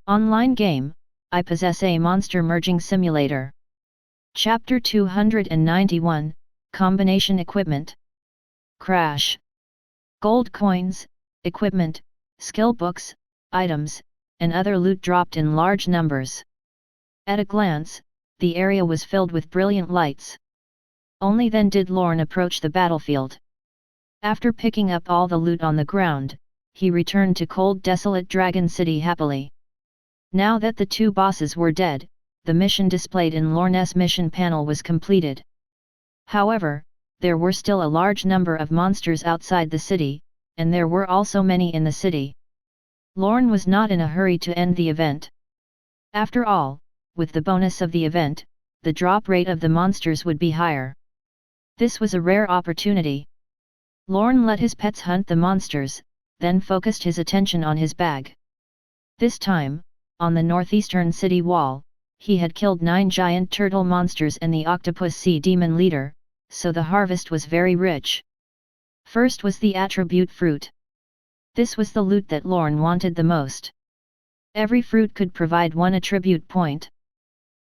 Online game, I Possess a Monster Merging Simulator. Chapter 291, Combination Equipment. Crash. Gold coins, equipment, skill books, items, and other loot dropped in large numbers. At a glance, the area was filled with brilliant lights. Only then did Lorne approach the battlefield. After picking up all the loot on the ground, he returned to cold desolate Dragon City happily. Now that the two bosses were dead, the mission displayed in Lorne's mission panel was completed. However, there were still a large number of monsters outside the city, and there were also many in the city. Lorne was not in a hurry to end the event. After all, with the bonus of the event, the drop rate of the monsters would be higher. This was a rare opportunity. Lorne let his pets hunt the monsters, then focused his attention on his bag. This time, on the northeastern city wall, he had killed 9 giant turtle monsters and the octopus sea demon leader, so the harvest was very rich. First was the attribute fruit. This was the loot that Lorne wanted the most. Every fruit could provide 1 attribute point.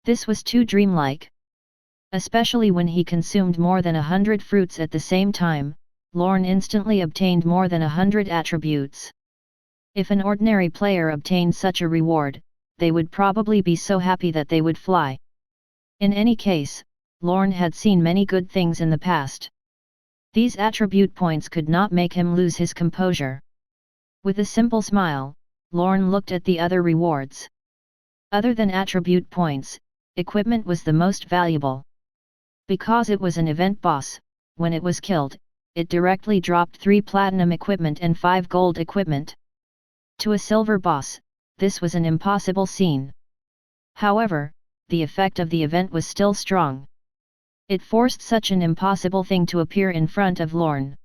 This was too dreamlike. Especially when he consumed more than 100 fruits at the same time, Lorne instantly obtained more than 100 attributes. If an ordinary player obtained such a reward, they would probably be so happy that they would fly. In any case, Lorne had seen many good things in the past. These attribute points could not make him lose his composure. With a simple smile, Lorne looked at the other rewards. Other than attribute points, equipment was the most valuable. Because it was an event boss, when it was killed, it directly dropped 3 platinum equipment and 5 gold equipment. To a silver boss, this was an impossible scene. However, the effect of the event was still strong. It forced such an impossible thing to appear in front of Lorne.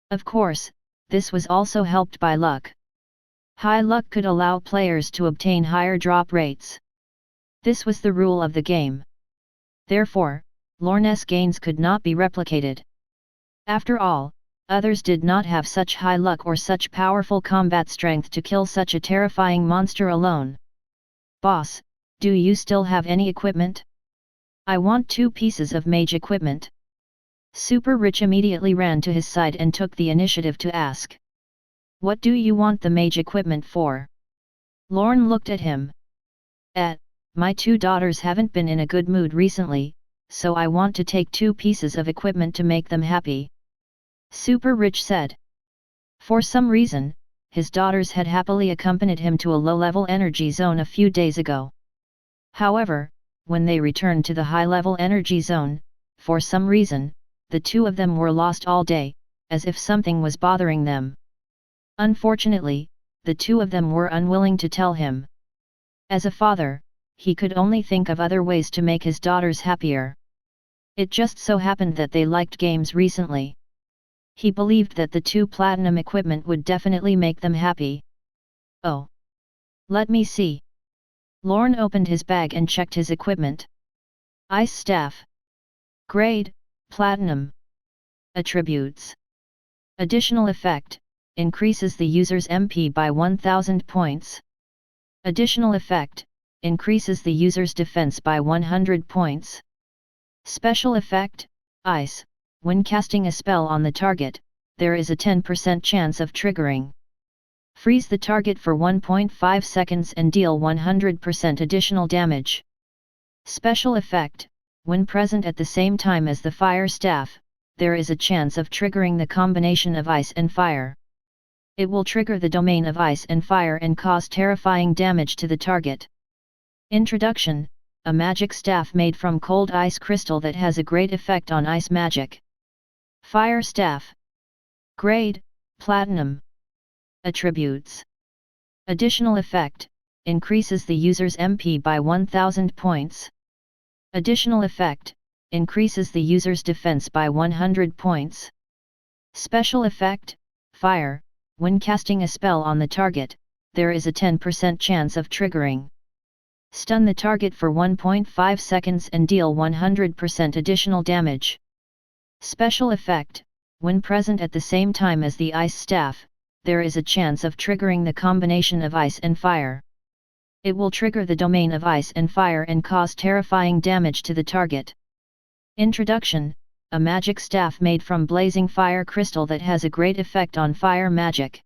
Of course, this was also helped by luck. High luck could allow players to obtain higher drop rates. This was the rule of the game. Therefore, Lorne's gains could not be replicated. After all, others did not have such high luck or such powerful combat strength to kill such a terrifying monster alone. Boss, do you still have any equipment? I want 2 pieces of mage equipment. Super Rich immediately ran to his side and took the initiative to ask. What do you want the mage equipment for? Lorne looked at him. My 2 daughters haven't been in a good mood recently, so I want to take 2 pieces of equipment to make them happy. Super Rich said. For some reason, his daughters had happily accompanied him to a low-level energy zone a few days ago. However, when they returned to the high-level energy zone, for some reason, the 2 of them were lost all day, as if something was bothering them. Unfortunately, the 2 of them were unwilling to tell him. As a father, he could only think of other ways to make his daughters happier. It just so happened that they liked games recently. He believed that the 2 platinum equipment would definitely make them happy. Oh! Let me see. Lorne opened his bag and checked his equipment. Ice Staff. Grade, Platinum. Attributes. Additional effect, increases the user's MP by 1000 points. Additional effect, increases the user's defense by 100 points. Special effect, Ice. When casting a spell on the target, there is a 10% chance of triggering. Freeze the target for 1.5 seconds and deal 100% additional damage. Special effect, when present at the same time as the fire staff, there is a chance of triggering the combination of ice and fire. It will trigger the domain of ice and fire and cause terrifying damage to the target. Introduction, a magic staff made from cold ice crystal that has a great effect on ice magic. Fire Staff. Grade, Platinum. Attributes. Additional effect, increases the user's MP by 1000 points. Additional effect, increases the user's defense by 100 points. Special effect, Fire. When casting a spell on the target, there is a 10% chance of triggering. Stun the target for 1.5 seconds and deal 100% additional damage. Special effect, when present at the same time as the ice staff, there is a chance of triggering the combination of ice and fire. It will trigger the domain of ice and fire and cause terrifying damage to the target. Introduction: a magic staff made from blazing fire crystal that has a great effect on fire magic.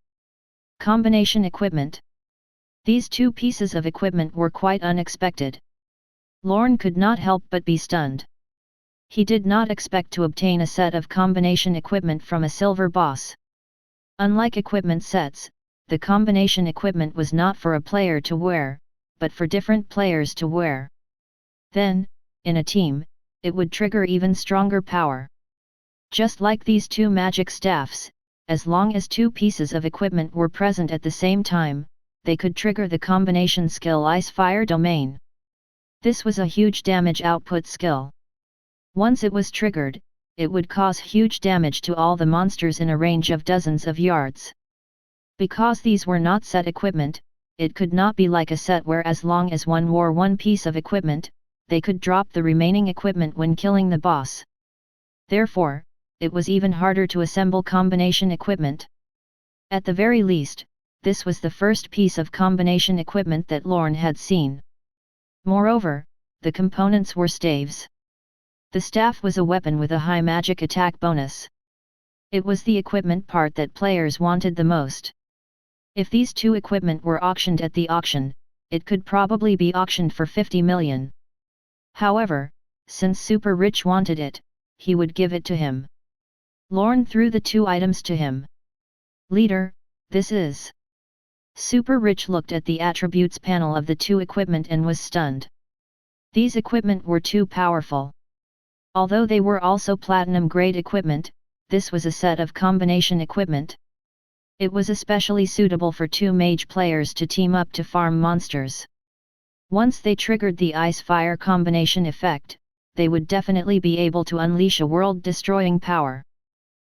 Combination equipment. These two pieces of equipment were quite unexpected. Lorne could not help but be stunned. He did not expect to obtain a set of combination equipment from a silver boss. Unlike equipment sets, the combination equipment was not for a player to wear, but for different players to wear. Then, in a team, it would trigger even stronger power. Just like these two magic staffs, as long as two pieces of equipment were present at the same time, they could trigger the combination skill Ice-Fire Domain. This was a huge damage output skill. Once it was triggered, it would cause huge damage to all the monsters in a range of dozens of yards. Because these were not set equipment, it could not be like a set where as long as one wore one piece of equipment, they could drop the remaining equipment when killing the boss. Therefore, it was even harder to assemble combination equipment. At the very least, this was the first piece of combination equipment that Lorne had seen. Moreover, the components were staves. The staff was a weapon with a high magic attack bonus. It was the equipment part that players wanted the most. If these two equipment were auctioned at the auction, it could probably be auctioned for 50 million. However, since Super Rich wanted it, he would give it to him. Lorne threw the two items to him. Leader, this is. Super Rich looked at the attributes panel of the two equipment and was stunned. These equipment were too powerful. Although they were also platinum grade equipment, this was a set of combination equipment. It was especially suitable for two mage players to team up to farm monsters. Once they triggered the ice-fire combination effect, they would definitely be able to unleash a world-destroying power.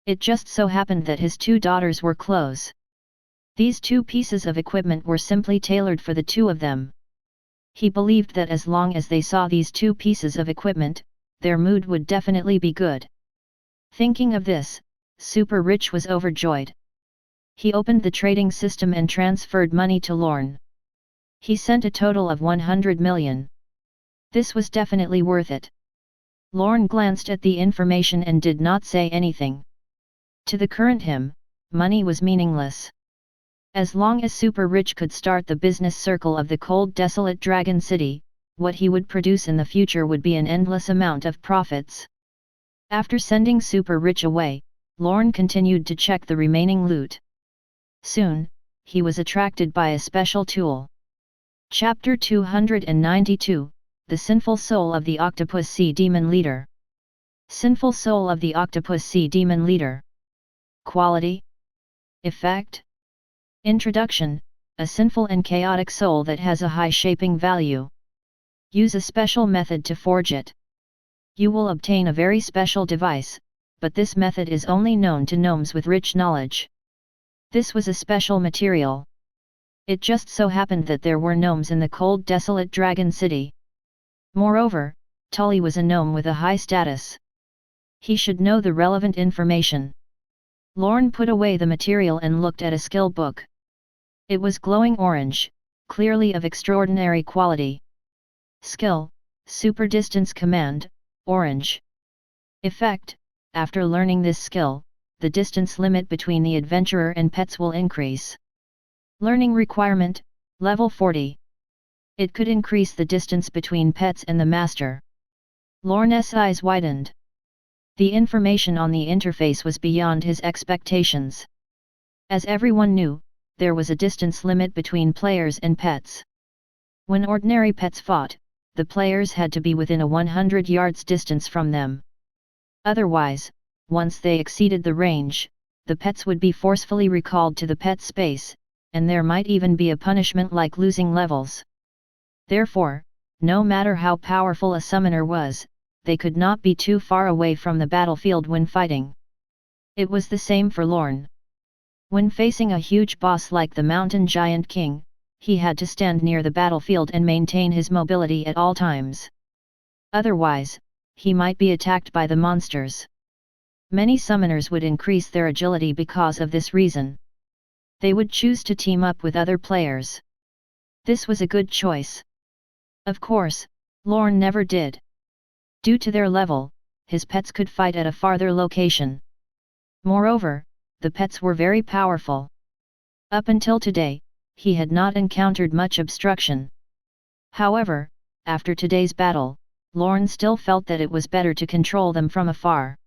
It just so happened that his two daughters were close. These two pieces of equipment were simply tailored for the two of them. He believed that as long as they saw these two pieces of equipment, their mood would definitely be good. Thinking of this, Super Rich was overjoyed. He opened the trading system and transferred money to Lorne. He sent a total of 100 million. This was definitely worth it. Lorne glanced at the information and did not say anything. To the current him, money was meaningless. As long as Super Rich could start the business circle of the cold desolate Dragon City, what he would produce in the future would be an endless amount of profits. After sending Super Rich away, Lorne continued to check the remaining loot. Soon, he was attracted by a special tool. Chapter 292, The Sinful Soul of the Octopus Sea Demon Leader. Sinful Soul of the Octopus Sea Demon Leader. Quality. Effect. Introduction: a sinful and chaotic soul that has a high shaping value. Use a special method to forge it. You will obtain a very special device, but this method is only known to gnomes with rich knowledge. This was a special material. It just so happened that there were gnomes in the cold desolate Dragon City. Moreover, Tully was a gnome with a high status. He should know the relevant information. Lorne put away the material and looked at a skill book. It was glowing orange, clearly of extraordinary quality. Skill: Super Distance Command, orange. Effect: after learning this skill, the distance limit between the adventurer and pets will increase. Learning requirement: level 40. It could increase the distance between pets and the master. Lorne's eyes widened. The information on the interface was beyond his expectations. As everyone knew, there was a distance limit between players and pets. When ordinary pets fought, the players had to be within a 100 yards distance from them. Otherwise, once they exceeded the range, the pets would be forcefully recalled to the pet space, and there might even be a punishment like losing levels. Therefore, no matter how powerful a summoner was, they could not be too far away from the battlefield when fighting. It was the same for Lorne. When facing a huge boss like the Mountain Giant King, he had to stand near the battlefield and maintain his mobility at all times. Otherwise, he might be attacked by the monsters. Many summoners would increase their agility because of this reason. They would choose to team up with other players. This was a good choice. Of course, Lorne never did. Due to their level, his pets could fight at a farther location. Moreover, the pets were very powerful. Up until today, he had not encountered much obstruction. However, after today's battle, Lorne still felt that it was better to control them from afar.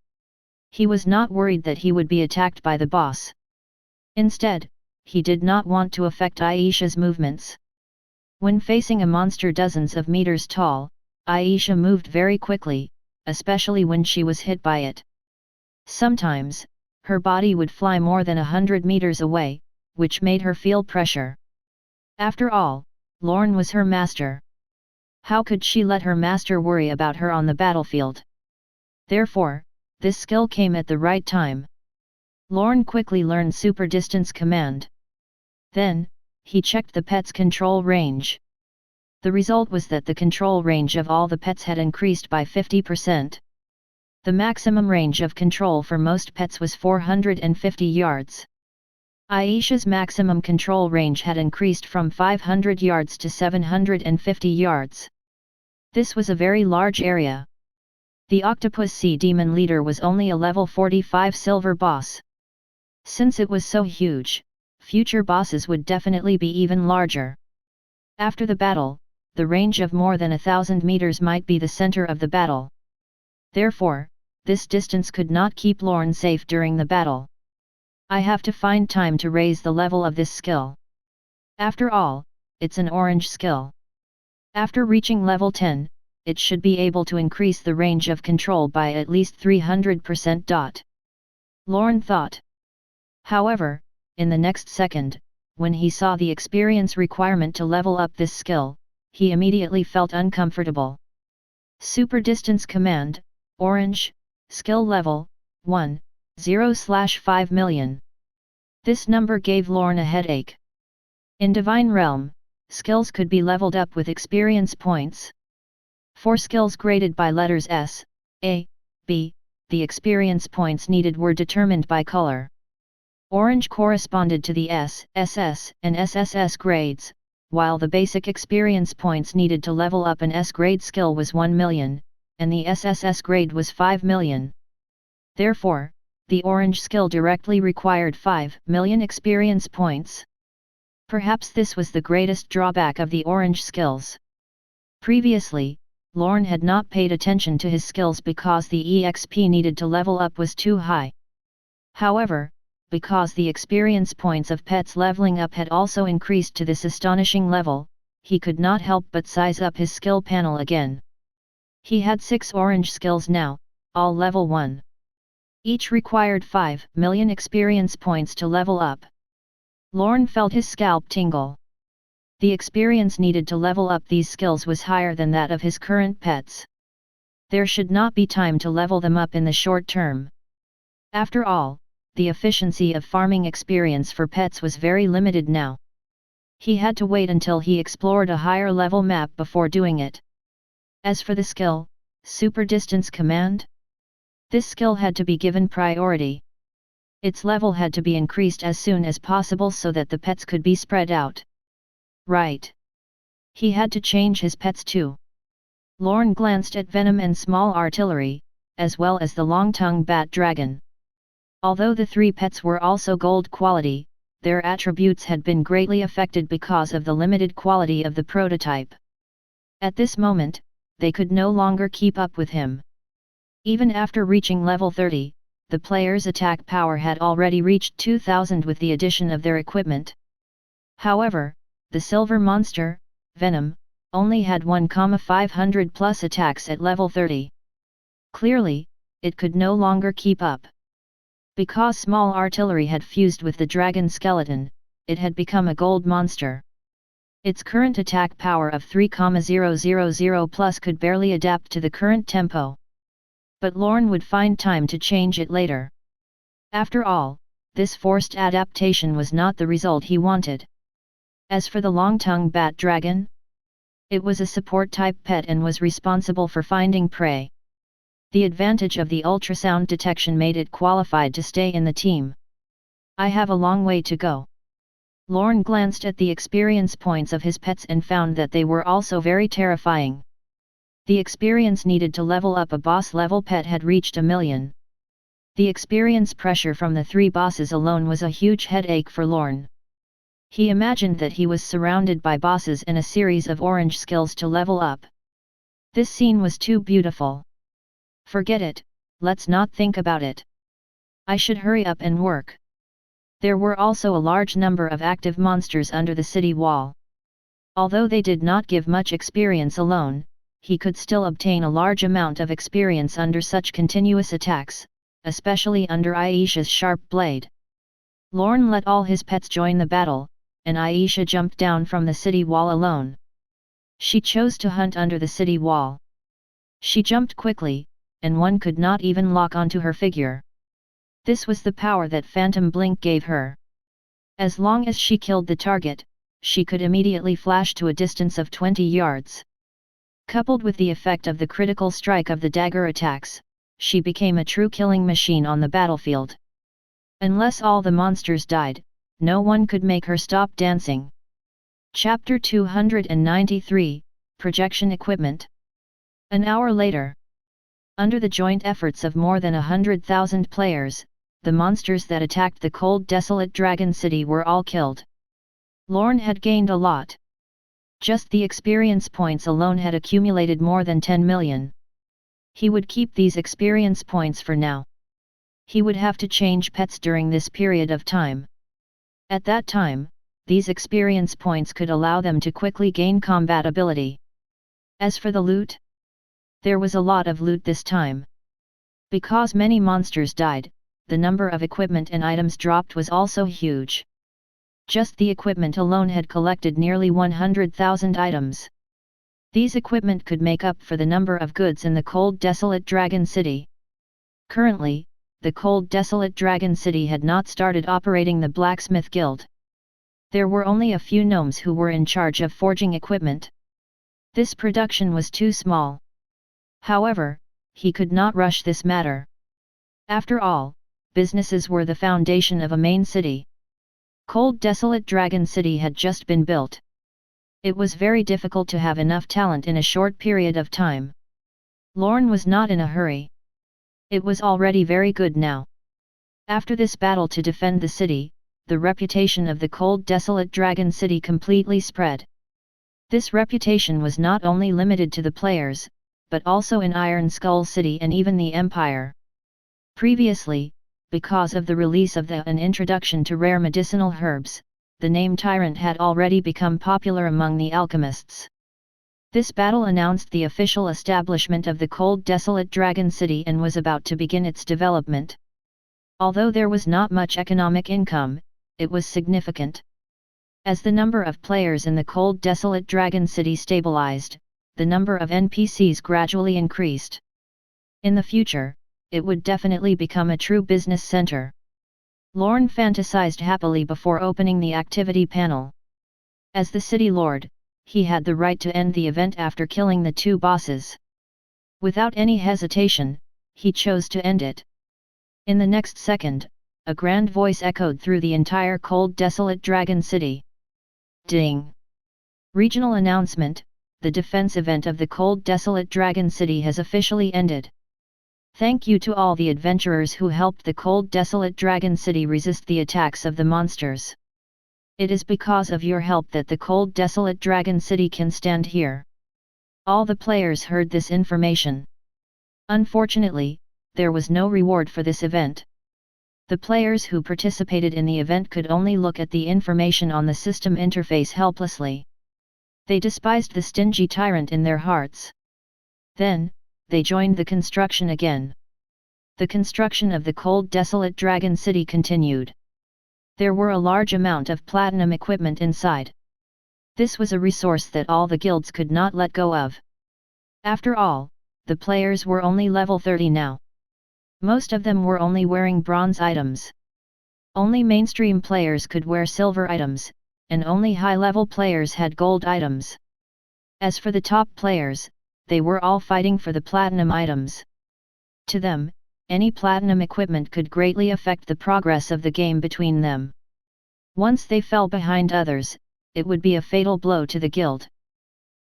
He was not worried that he would be attacked by the boss. Instead, he did not want to affect Aisha's movements. When facing a monster dozens of meters tall, Aisha moved very quickly, especially when she was hit by it. Sometimes, her body would fly more than 100 meters away, which made her feel pressure. After all, Lorne was her master. How could she let her master worry about her on the battlefield? Therefore, this skill came at the right time. Lorne quickly learned Super Distance Command. Then, he checked the pet's control range. The result was that the control range of all the pets had increased by 50%. The maximum range of control for most pets was 450 yards. Aisha's maximum control range had increased from 500 yards to 750 yards. This was a very large area. The Octopus Sea Demon Leader was only a level 45 silver boss. Since it was so huge, future bosses would definitely be even larger. After the battle, the range of more than 1,000 meters might be the center of the battle. Therefore, this distance could not keep Lorne safe during the battle. I have to find time to raise the level of this skill. After all, it's an orange skill. After reaching level 10, it should be able to increase the range of control by at least 300%. Lorne thought. However, in the next second, when he saw the experience requirement to level up this skill, he immediately felt uncomfortable. Super Distance Command, Orange, Skill Level, 1, 0/5 million. This number gave Lorne a headache. In Divine Realm, skills could be leveled up with experience points. For skills graded by letters S, A, B, the experience points needed were determined by color. Orange corresponded to the S, SS, and SSS grades, while the basic experience points needed to level up an S grade skill was 1 million, and the SSS grade was 5 million. Therefore, the orange skill directly required 5 million experience points. Perhaps this was the greatest drawback of the orange skills. Previously, Lorne had not paid attention to his skills because the EXP needed to level up was too high. However, because the experience points of pets leveling up had also increased to this astonishing level, he could not help but size up his skill panel again. He had 6 orange skills now, all level 1. Each required 5 million experience points to level up. Lorne felt his scalp tingle. The experience needed to level up these skills was higher than that of his current pets. There should not be time to level them up in the short term. After all, the efficiency of farming experience for pets was very limited now. He had to wait until he explored a higher level map before doing it. As for the skill, Super Distance Command, this skill had to be given priority. Its level had to be increased as soon as possible so that the pets could be spread out. Right. He had to change his pets too. Lorne glanced at Venom and Small Artillery, as well as the long-tongued Bat Dragon. Although the 3 pets were also gold quality, their attributes had been greatly affected because of the limited quality of the prototype. At this moment, they could no longer keep up with him. Even after reaching level 30, the player's attack power had already reached 2000 with the addition of their equipment. However, the silver monster, Venom, only had 1,500 plus attacks at level 30. Clearly, it could no longer keep up. Because Small Artillery had fused with the dragon skeleton, it had become a gold monster. Its current attack power of 3,000 plus could barely adapt to the current tempo. But Lorne would find time to change it later. After all, this forced adaptation was not the result he wanted. As for the long-tongued Bat Dragon, it was a support-type pet and was responsible for finding prey. The advantage of the ultrasound detection made it qualified to stay in the team. I have a long way to go. Lorne glanced at the experience points of his pets and found that they were also very terrifying. The experience needed to level up a boss-level pet had reached 1,000,000. The experience pressure from the 3 bosses alone was a huge headache for Lorne. He imagined that he was surrounded by bosses and a series of orange skills to level up. This scene was too beautiful. Forget it, let's not think about it. I should hurry up and work. There were also a large number of active monsters under the city wall. Although they did not give much experience alone, he could still obtain a large amount of experience under such continuous attacks, especially under Aisha's sharp blade. Lorne let all his pets join the battle, and Aisha jumped down from the city wall alone. She chose to hunt under the city wall. She jumped quickly, and one could not even lock onto her figure. This was the power that Phantom Blink gave her. As long as she killed the target, she could immediately flash to a distance of 20 yards. Coupled with the effect of the critical strike of the dagger attacks, she became a true killing machine on the battlefield. Unless all the monsters died, no one could make her stop dancing. Chapter 293, Projection Equipment. An hour later. Under the joint efforts of more than 100,000 players, the monsters that attacked the cold desolate dragon city were all killed. Lorne had gained a lot. Just the experience points alone had accumulated more than 10,000,000. He would keep these experience points for now. He would have to change pets during this period of time. At that time, these experience points could allow them to quickly gain combat ability. As for the loot, there was a lot of loot this time. Because many monsters died, the number of equipment and items dropped was also huge. Just the equipment alone had collected nearly 100,000 items. These equipment could make up for the number of goods in the cold desolate dragon city. Currently, the cold desolate dragon city had not started operating the blacksmith guild. There were only a few gnomes who were in charge of forging equipment. This production was too small. However, he could not rush this matter. After all, businesses were the foundation of a main city. Cold desolate dragon city had just been built. It was very difficult to have enough talent in a short period of time. Lorne was not in a hurry. It was already very good now. After this battle to defend the city, the reputation of the cold desolate dragon city completely spread. This reputation was not only limited to the players, but also in Iron Skull City and even the Empire. Previously, because of the release of an introduction to rare medicinal herbs, the name Tyrant had already become popular among the alchemists. This battle announced the official establishment of the cold desolate dragon city and was about to begin its development. Although there was not much economic income, it was significant. As the number of players in the cold desolate dragon city stabilized, the number of NPCs gradually increased. In the future, it would definitely become a true business center. Lorne fantasized happily before opening the activity panel. As the city lord, he had the right to end the event after killing the 2 bosses. Without any hesitation, he chose to end it. In the next second, a grand voice echoed through the entire cold desolate dragon city. Ding! Regional announcement: the defense event of the cold desolate dragon city has officially ended. Thank you to all the adventurers who helped the cold desolate dragon city resist the attacks of the monsters. It is because of your help that the cold desolate dragon city can stand here. All the players heard this information. Unfortunately, there was no reward for this event. The players who participated in the event could only look at the information on the system interface helplessly. They despised the stingy tyrant in their hearts. Then, they joined the construction again. The construction of the cold desolate dragon city continued. There were a large amount of platinum equipment inside. This was a resource that all the guilds could not let go of. After all, the players were only level 30 now. Most of them were only wearing bronze items. Only mainstream players could wear silver items, and only high-level players had gold items. As for the top players, they were all fighting for the platinum items. To them, any platinum equipment could greatly affect the progress of the game between them. Once they fell behind others, it would be a fatal blow to the guild.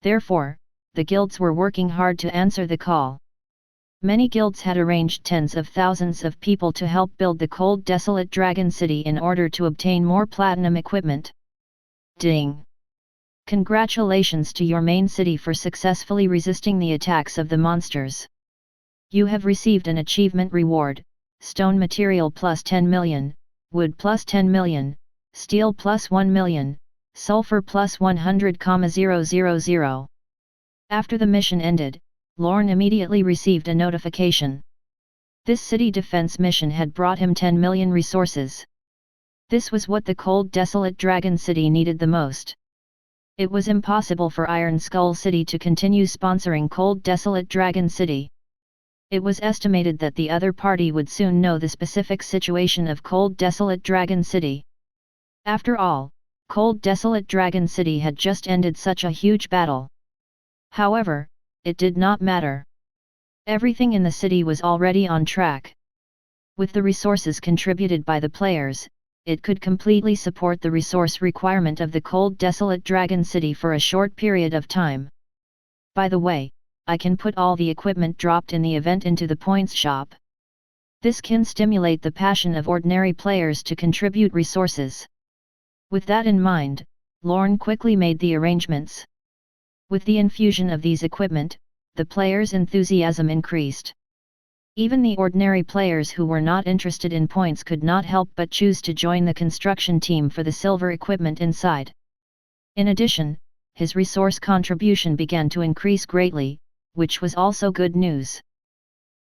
Therefore, the guilds were working hard to answer the call. Many guilds had arranged tens of thousands of people to help build the cold desolate dragon city in order to obtain more platinum equipment. Ding! Congratulations to your main city for successfully resisting the attacks of the monsters. You have received an achievement reward: stone material plus 10 million, wood plus 10 million, steel plus 1 million, sulfur plus 100,000. After the mission ended, Lorne immediately received a notification. This city defense mission had brought him 10 million resources. This was what the cold desolate dragon city needed the most. It was impossible for Iron Skull City to continue sponsoring cold desolate dragon city. It was estimated that the other party would soon know the specific situation of cold desolate dragon city. After all, cold desolate dragon city had just ended such a huge battle. However, it did not matter. Everything in the city was already on track. With the resources contributed by the players, it could completely support the resource requirement of the cold desolate dragon city for a short period of time. By the way, I can put all the equipment dropped in the event into the points shop. This can stimulate the passion of ordinary players to contribute resources. With that in mind, Lorne quickly made the arrangements. With the infusion of these equipment, the players' enthusiasm increased. Even the ordinary players who were not interested in points could not help but choose to join the construction team for the silver equipment inside. In addition, his resource contribution began to increase greatly, which was also good news.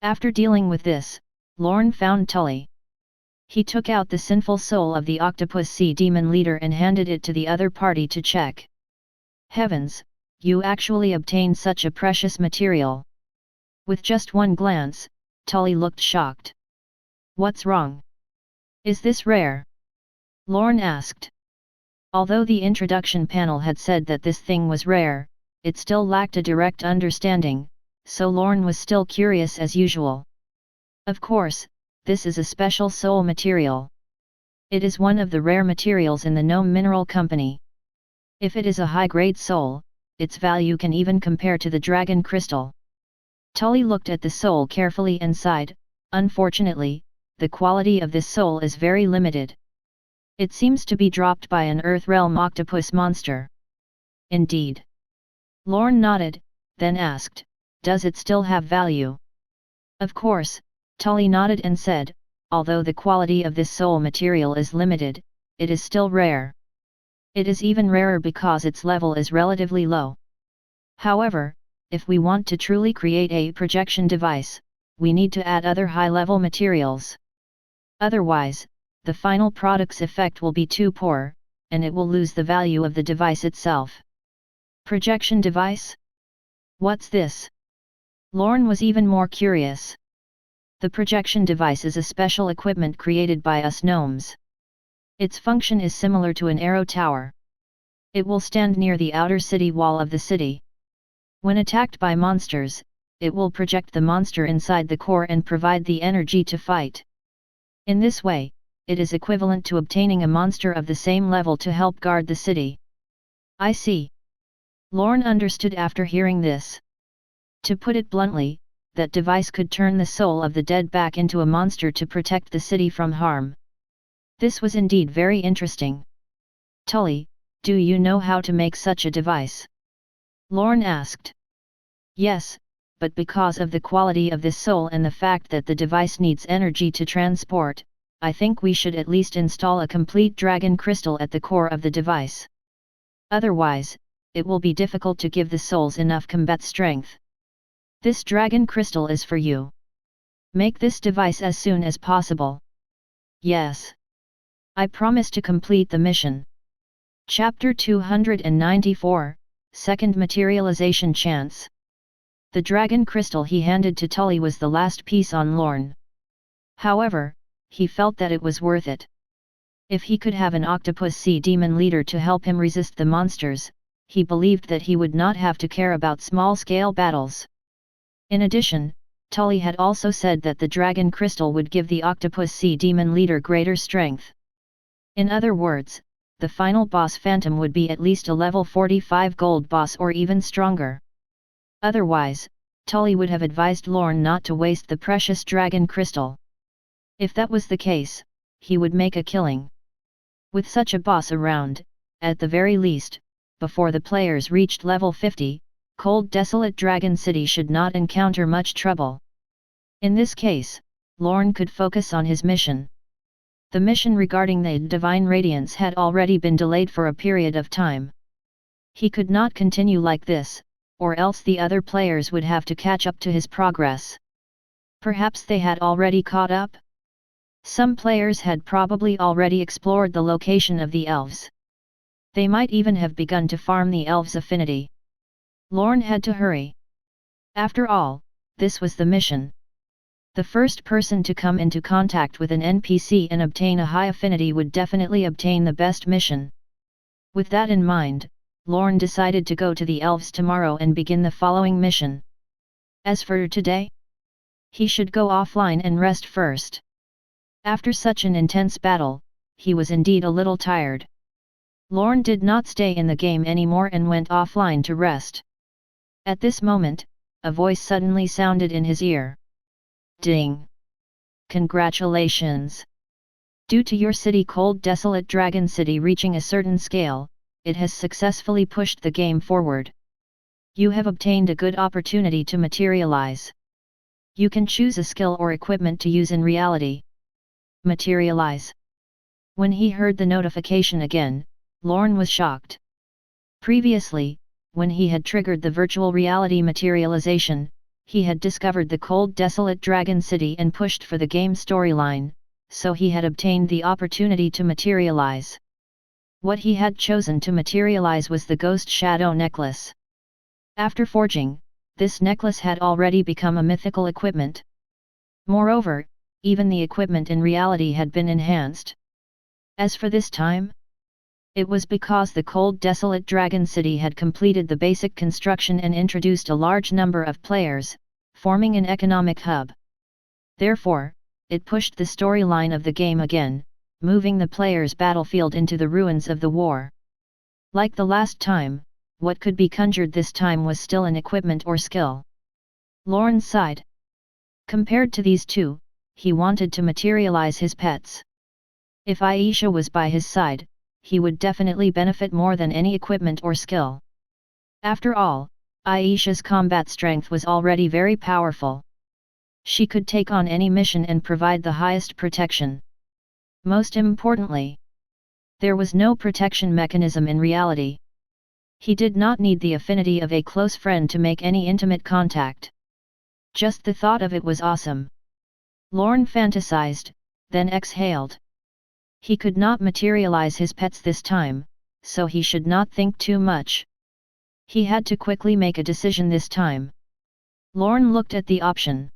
After dealing with this, Lorne found Tully. He took out the sinful soul of the Octopus Sea Demon leader and handed it to the other party to check. Heavens! You actually obtained such a precious material. With just one glance, Tully looked shocked. What's wrong? Is this rare? Lorne asked. Although the introduction panel had said that this thing was rare, it still lacked a direct understanding, so Lorne was still curious as usual. Of course, this is a special soul material. It is one of the rare materials in the Gnome Mineral Company. If it is a high-grade soul, its value can even compare to the dragon crystal. Tully looked at the soul carefully and sighed. Unfortunately, the quality of this soul is very limited. It seems to be dropped by an Earth Realm octopus monster. Indeed. Lorne nodded, then asked, does it still have value? Of course, Tully nodded and said, although the quality of this soul material is limited, it is still rare. It is even rarer because its level is relatively low. However, if we want to truly create a projection device, we need to add other high-level materials. Otherwise, the final product's effect will be too poor, and it will lose the value of the device itself. Projection device? What's this? Lorne was even more curious. The projection device is a special equipment created by us gnomes. Its function is similar to an arrow tower. It will stand near the outer city wall of the city. When attacked by monsters, it will project the monster inside the core and provide the energy to fight. In this way, it is equivalent to obtaining a monster of the same level to help guard the city. I see. Lorne understood after hearing this. To put it bluntly, that device could turn the soul of the dead back into a monster to protect the city from harm. This was indeed very interesting. Tully, do you know how to make such a device? Lorne asked. Yes, but because of the quality of this soul and the fact that the device needs energy to transport, I think we should at least install a complete dragon crystal at the core of the device. Otherwise, it will be difficult to give the souls enough combat strength. This dragon crystal is for you. Make this device as soon as possible. Yes. I promise to complete the mission. Chapter 294, Second Materialization Chance. The dragon crystal he handed to Tully was the last piece on Lorne. However, he felt that it was worth it. If he could have an Octopus Sea Demon leader to help him resist the monsters, he believed that he would not have to care about small-scale battles. In addition, Tully had also said that the dragon crystal would give the Octopus Sea Demon leader greater strength. In other words, the final boss Phantom would be at least a level 45 gold boss or even stronger. Otherwise, Tully would have advised Lorne not to waste the precious dragon crystal. If that was the case, he would make a killing. With such a boss around, at the very least, before the players reached level 50, cold desolate Dragon City should not encounter much trouble. In this case, Lorne could focus on his mission. The mission regarding the Divine Radiance had already been delayed for a period of time. He could not continue like this, or else the other players would have to catch up to his progress. Perhaps they had already caught up? Some players had probably already explored the location of the elves. They might even have begun to farm the elves' affinity. Lorne had to hurry. After all, this was the mission. The first person to come into contact with an NPC and obtain a high affinity would definitely obtain the best mission. With that in mind, Lorne decided to go to the elves tomorrow and begin the following mission. As for today, he should go offline and rest first. After such an intense battle, he was indeed a little tired. Lorne did not stay in the game anymore and went offline to rest. At this moment, a voice suddenly sounded in his ear. Ding! Congratulations! Due to your city cold desolate Dragon City reaching a certain scale, it has successfully pushed the game forward. You have obtained a good opportunity to materialize. You can choose a skill or equipment to use in reality. Materialize. When he heard the notification again, Lorne was shocked. Previously, when he had triggered the virtual reality materialization, he had discovered the cold desolate Dragon City and pushed for the game storyline, so he had obtained the opportunity to materialize. What he had chosen to materialize was the Ghost Shadow Necklace. After forging, this necklace had already become a mythical equipment. Moreover, even the equipment in reality had been enhanced. As for this time, it was because the cold desolate Dragon City had completed the basic construction and introduced a large number of players, forming an economic hub. Therefore, it pushed the storyline of the game again, moving the player's battlefield into the ruins of the war. Like the last time, what could be conjured this time was still an equipment or skill. Lorne sighed. Compared to these two, he wanted to materialize his pets. If Aisha was by his side, he would definitely benefit more than any equipment or skill. After all, Aisha's combat strength was already very powerful. She could take on any mission and provide the highest protection. Most importantly, there was no protection mechanism in reality. He did not need the affinity of a close friend to make any intimate contact. Just the thought of it was awesome. Lorne fantasized, then exhaled. He could not materialize his pets this time, so he should not think too much. He had to quickly make a decision this time. Lorne looked at the option.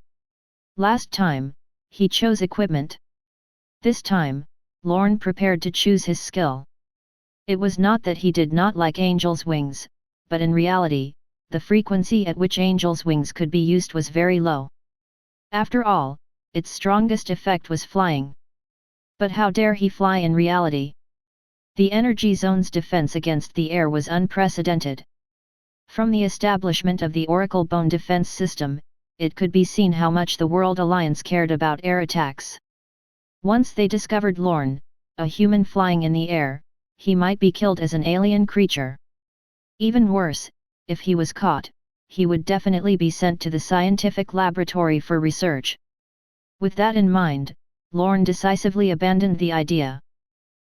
Last time, he chose equipment. This time, Lorne prepared to choose his skill. It was not that he did not like Angel's Wings, but in reality, the frequency at which Angel's Wings could be used was very low. After all, its strongest effect was flying. But how dare he fly in reality? The energy zone's defense against the air was unprecedented. From the establishment of the Oracle Bone defense system, it could be seen how much the World Alliance cared about air attacks. Once they discovered Lorne, a human flying in the air, he might be killed as an alien creature. Even worse, if he was caught, he would definitely be sent to the scientific laboratory for research. With that in mind, Lorne decisively abandoned the idea.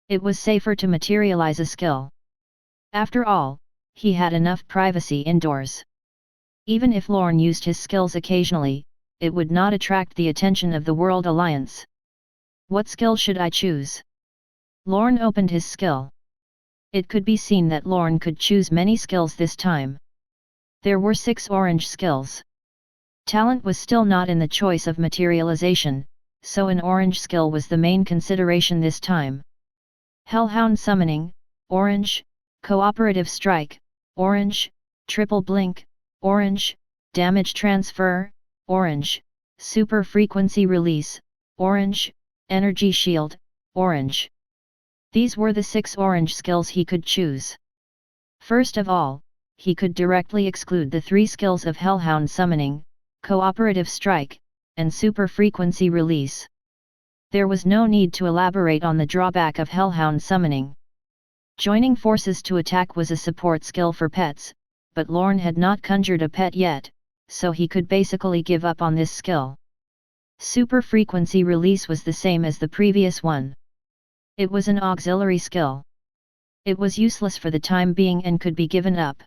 It was safer to materialize a skill. After all, he had enough privacy indoors. Even if Lorne used his skills occasionally, it would not attract the attention of the World Alliance. What skill should I choose? Lorne opened his skill. It could be seen that Lorne could choose many skills this time. There were 6 orange skills. Talent was still not in the choice of materialization, so an orange skill was the main consideration this time. Hellhound Summoning, orange, Cooperative Strike, orange, Triple Blink, orange, Damage Transfer, orange, Super Frequency Release, orange, Energy Shield, orange. These were the 6 orange skills he could choose. First of all, he could directly exclude the 3 skills of Hellhound Summoning, Cooperative Strike, and Super Frequency Release. There was no need to elaborate on the drawback of Hellhound Summoning. Joining forces to attack was a support skill for pets, but Lorne had not conjured a pet yet, so he could basically give up on this skill. Super Frequency Release was the same as the previous one. It was an auxiliary skill. It was useless for the time being and could be given up.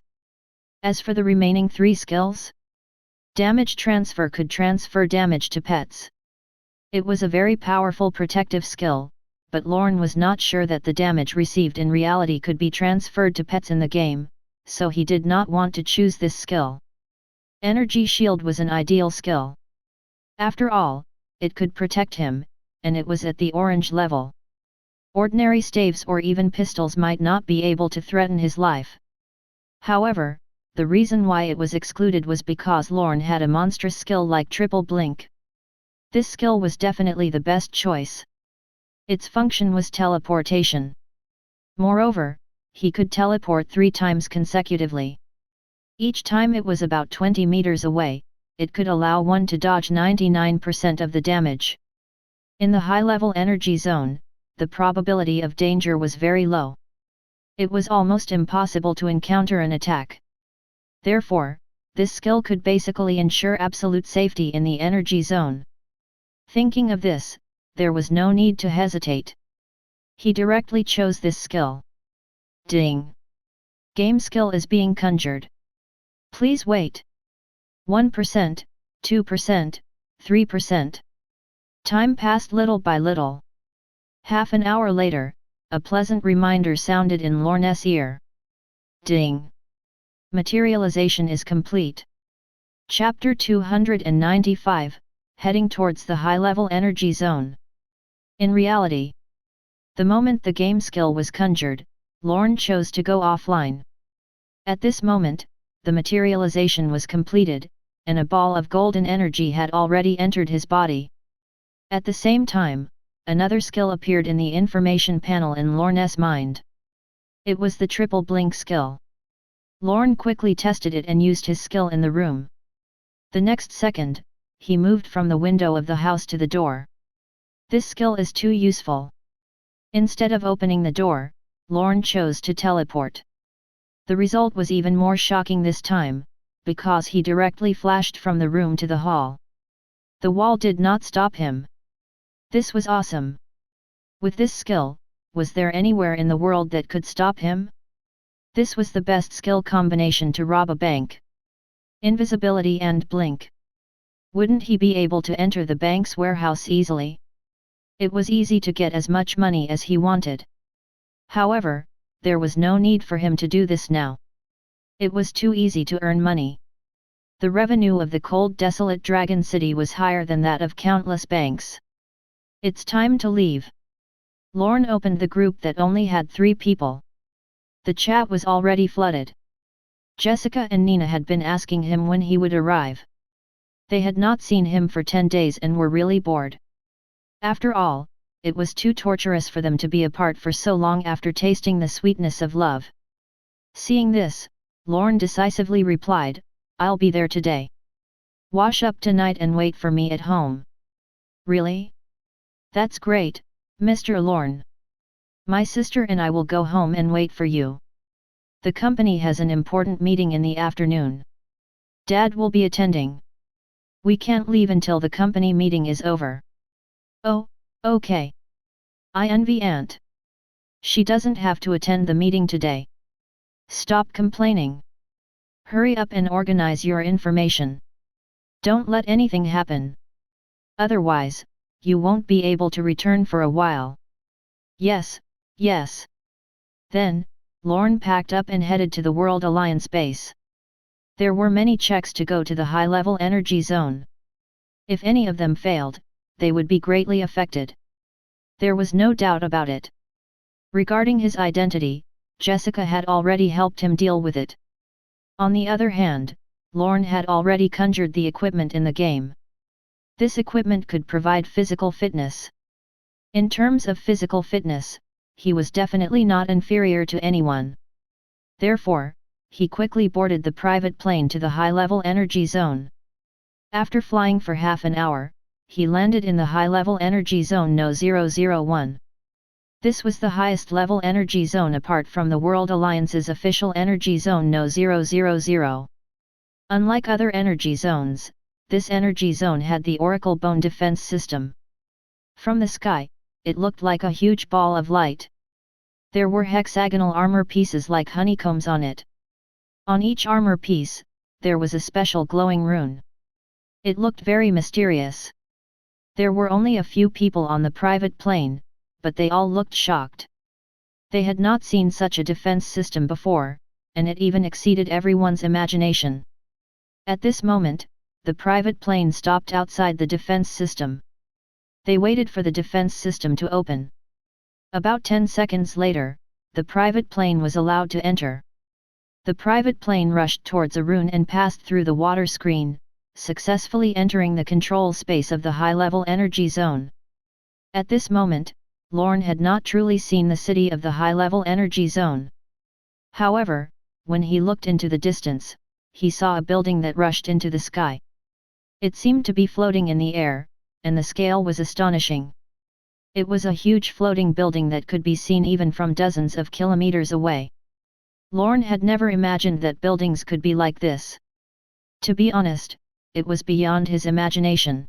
As for the remaining 3 skills, Damage Transfer could transfer damage to pets. It was a very powerful protective skill, but Lorne was not sure that the damage received in reality could be transferred to pets in the game, so he did not want to choose this skill. Energy Shield was an ideal skill. After all, it could protect him, and it was at the orange level. Ordinary staves or even pistols might not be able to threaten his life. However, the reason why it was excluded was because Lorne had a monstrous skill like Triple Blink. This skill was definitely the best choice. Its function was teleportation. Moreover, he could teleport 3 times consecutively. Each time it was about 20 meters away, it could allow one to dodge 99% of the damage. In the high-level energy zone, the probability of danger was very low. It was almost impossible to encounter an attack. Therefore, this skill could basically ensure absolute safety in the energy zone. Thinking of this, there was no need to hesitate. He directly chose this skill. Ding! Game skill is being conjured. Please wait. 1%, 2%, 3%. Time passed little by little. Half an hour later, a pleasant reminder sounded in Lorne's ear. Ding! Materialization is complete. Chapter 295, Heading towards the high-level energy zone. In reality, the moment the game skill was conjured, Lorne chose to go offline. At this moment, the materialization was completed, and a ball of golden energy had already entered his body. At the same time, another skill appeared in the information panel in Lorne's mind. It was the Triple Blink skill. Lorne quickly tested it and used his skill in the room. The next second, he moved from the window of the house to the door. This skill is too useful. Instead of opening the door, Lorne chose to teleport. The result was even more shocking this time, because he directly flashed from the room to the hall. The wall did not stop him. This was awesome. With this skill, was there anywhere in the world that could stop him? This was the best skill combination to rob a bank. Invisibility and blink. Wouldn't he be able to enter the bank's warehouse easily? It was easy to get as much money as he wanted. However, there was no need for him to do this now. It was too easy to earn money. The revenue of the cold desolate Dragon City was higher than that of countless banks. It's time to leave. Lorne opened the group that only had 3 people. The chat was already flooded. Jessica and Nina had been asking him when he would arrive. They had not seen him for 10 days and were really bored. After all, it was too torturous for them to be apart for so long after tasting the sweetness of love. Seeing this, Lorne decisively replied, "I'll be there today. Wash up tonight and wait for me at home." "Really? That's great, Mr. Lorne. My sister and I will go home and wait for you. The company has an important meeting in the afternoon. Dad will be attending. We can't leave until the company meeting is over." "Oh, okay. I envy Aunt. She doesn't have to attend the meeting today. Stop complaining. Hurry up and organize your information. Don't let anything happen. Otherwise, you won't be able to return for a while." "Yes, yes." Then, Lorne packed up and headed to the World Alliance base. There were many checks to go to the high-level energy zone. If any of them failed, they would be greatly affected. There was no doubt about it. Regarding his identity, Jessica had already helped him deal with it. On the other hand, Lorne had already conjured the equipment in the game. This equipment could provide physical fitness. In terms of physical fitness, he was definitely not inferior to anyone. Therefore, he quickly boarded the private plane to the high-level energy zone. After flying for half an hour, he landed in the high-level energy zone No. 001. This was the highest level energy zone apart from the World Alliance's official energy zone No. 000. Unlike other energy zones, this energy zone had the Oracle Bone defense system. From the sky, it looked like a huge ball of light. There were hexagonal armor pieces like honeycombs on it. On each armor piece, there was a special glowing rune. It looked very mysterious. There were only a few people on the private plane, but they all looked shocked. They had not seen such a defense system before, and it even exceeded everyone's imagination. At this moment, the private plane stopped outside the defense system. They waited for the defense system to open. About 10 seconds later, the private plane was allowed to enter. The private plane rushed towards a rune and passed through the water screen, successfully entering the control space of the high-level energy zone. At this moment, Lorne had not truly seen the city of the high-level energy zone. However, when he looked into the distance, he saw a building that rushed into the sky. It seemed to be floating in the air, and the scale was astonishing. It was a huge floating building that could be seen even from dozens of kilometers away. Lorne had never imagined that buildings could be like this. To be honest, it was beyond his imagination.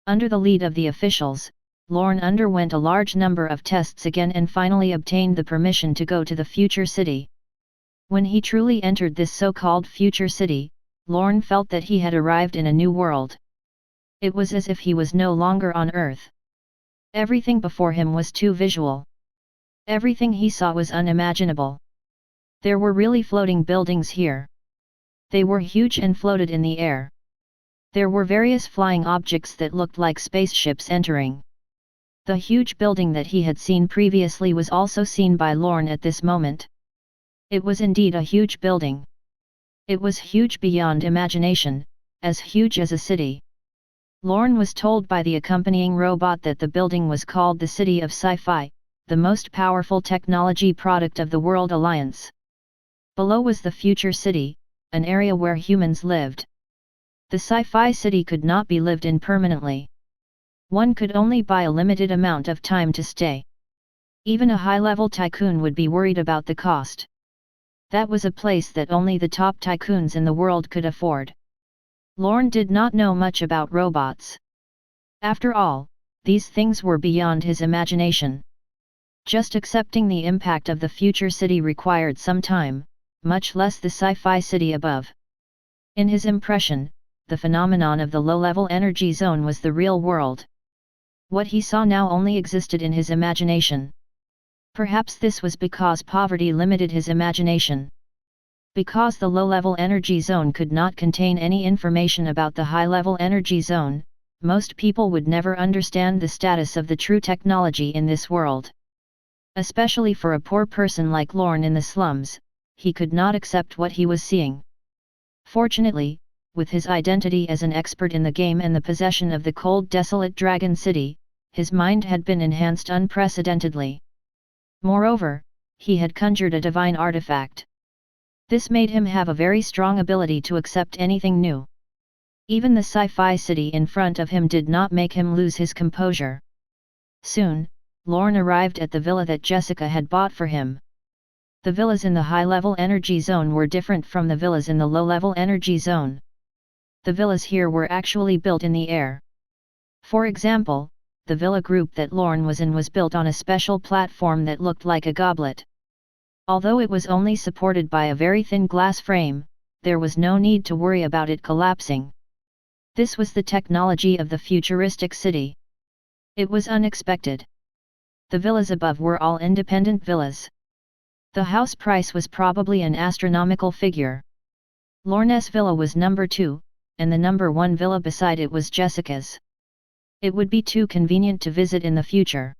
Under the lead of the officials, Lorne underwent a large number of tests again and finally obtained the permission to go to the future city. When he truly entered this so-called future city, Lorne felt that he had arrived in a new world. It was as if he was no longer on Earth. Everything before him was too visual. Everything he saw was unimaginable. There were really floating buildings here. They were huge and floated in the air. There were various flying objects that looked like spaceships entering. The huge building that he had seen previously was also seen by Lorne at this moment. It was indeed a huge building. It was huge beyond imagination, as huge as a city. Lorne was told by the accompanying robot that the building was called the City of Sci-Fi, the most powerful technology product of the World Alliance. Below was the future city, an area where humans lived. The Sci-Fi city could not be lived in permanently. One could only buy a limited amount of time to stay. Even a high-level tycoon would be worried about the cost. That was a place that only the top tycoons in the world could afford. Lorne did not know much about robots. After all, these things were beyond his imagination. Just accepting the impact of the future city required some time, much less the sci-fi city above. In his impression, the phenomenon of the low-level energy zone was the real world. What he saw now only existed in his imagination. Perhaps this was because poverty limited his imagination. Because the low-level energy zone could not contain any information about the high-level energy zone, most people would never understand the status of the true technology in this world. Especially for a poor person like Lorne in the slums, he could not accept what he was seeing. Fortunately, with his identity as an expert in the game and the possession of the cold desolate dragon city, his mind had been enhanced unprecedentedly. Moreover, he had conjured a divine artifact. This made him have a very strong ability to accept anything new. Even the sci-fi city in front of him did not make him lose his composure. Soon, Lorne arrived at the villa that Jessica had bought for him. The villas in the high-level energy zone were different from the villas in the low-level energy zone. The villas here were actually built in the air. For example, the villa group that Lorne was in was built on a special platform that looked like a goblet. Although it was only supported by a very thin glass frame, there was no need to worry about it collapsing. This was the technology of the futuristic city. It was unexpected. The villas above were all independent villas. The house price was probably an astronomical figure. Lorne's villa was number 2, and the number 1 villa beside it was Jessica's. It would be too convenient to visit in the future.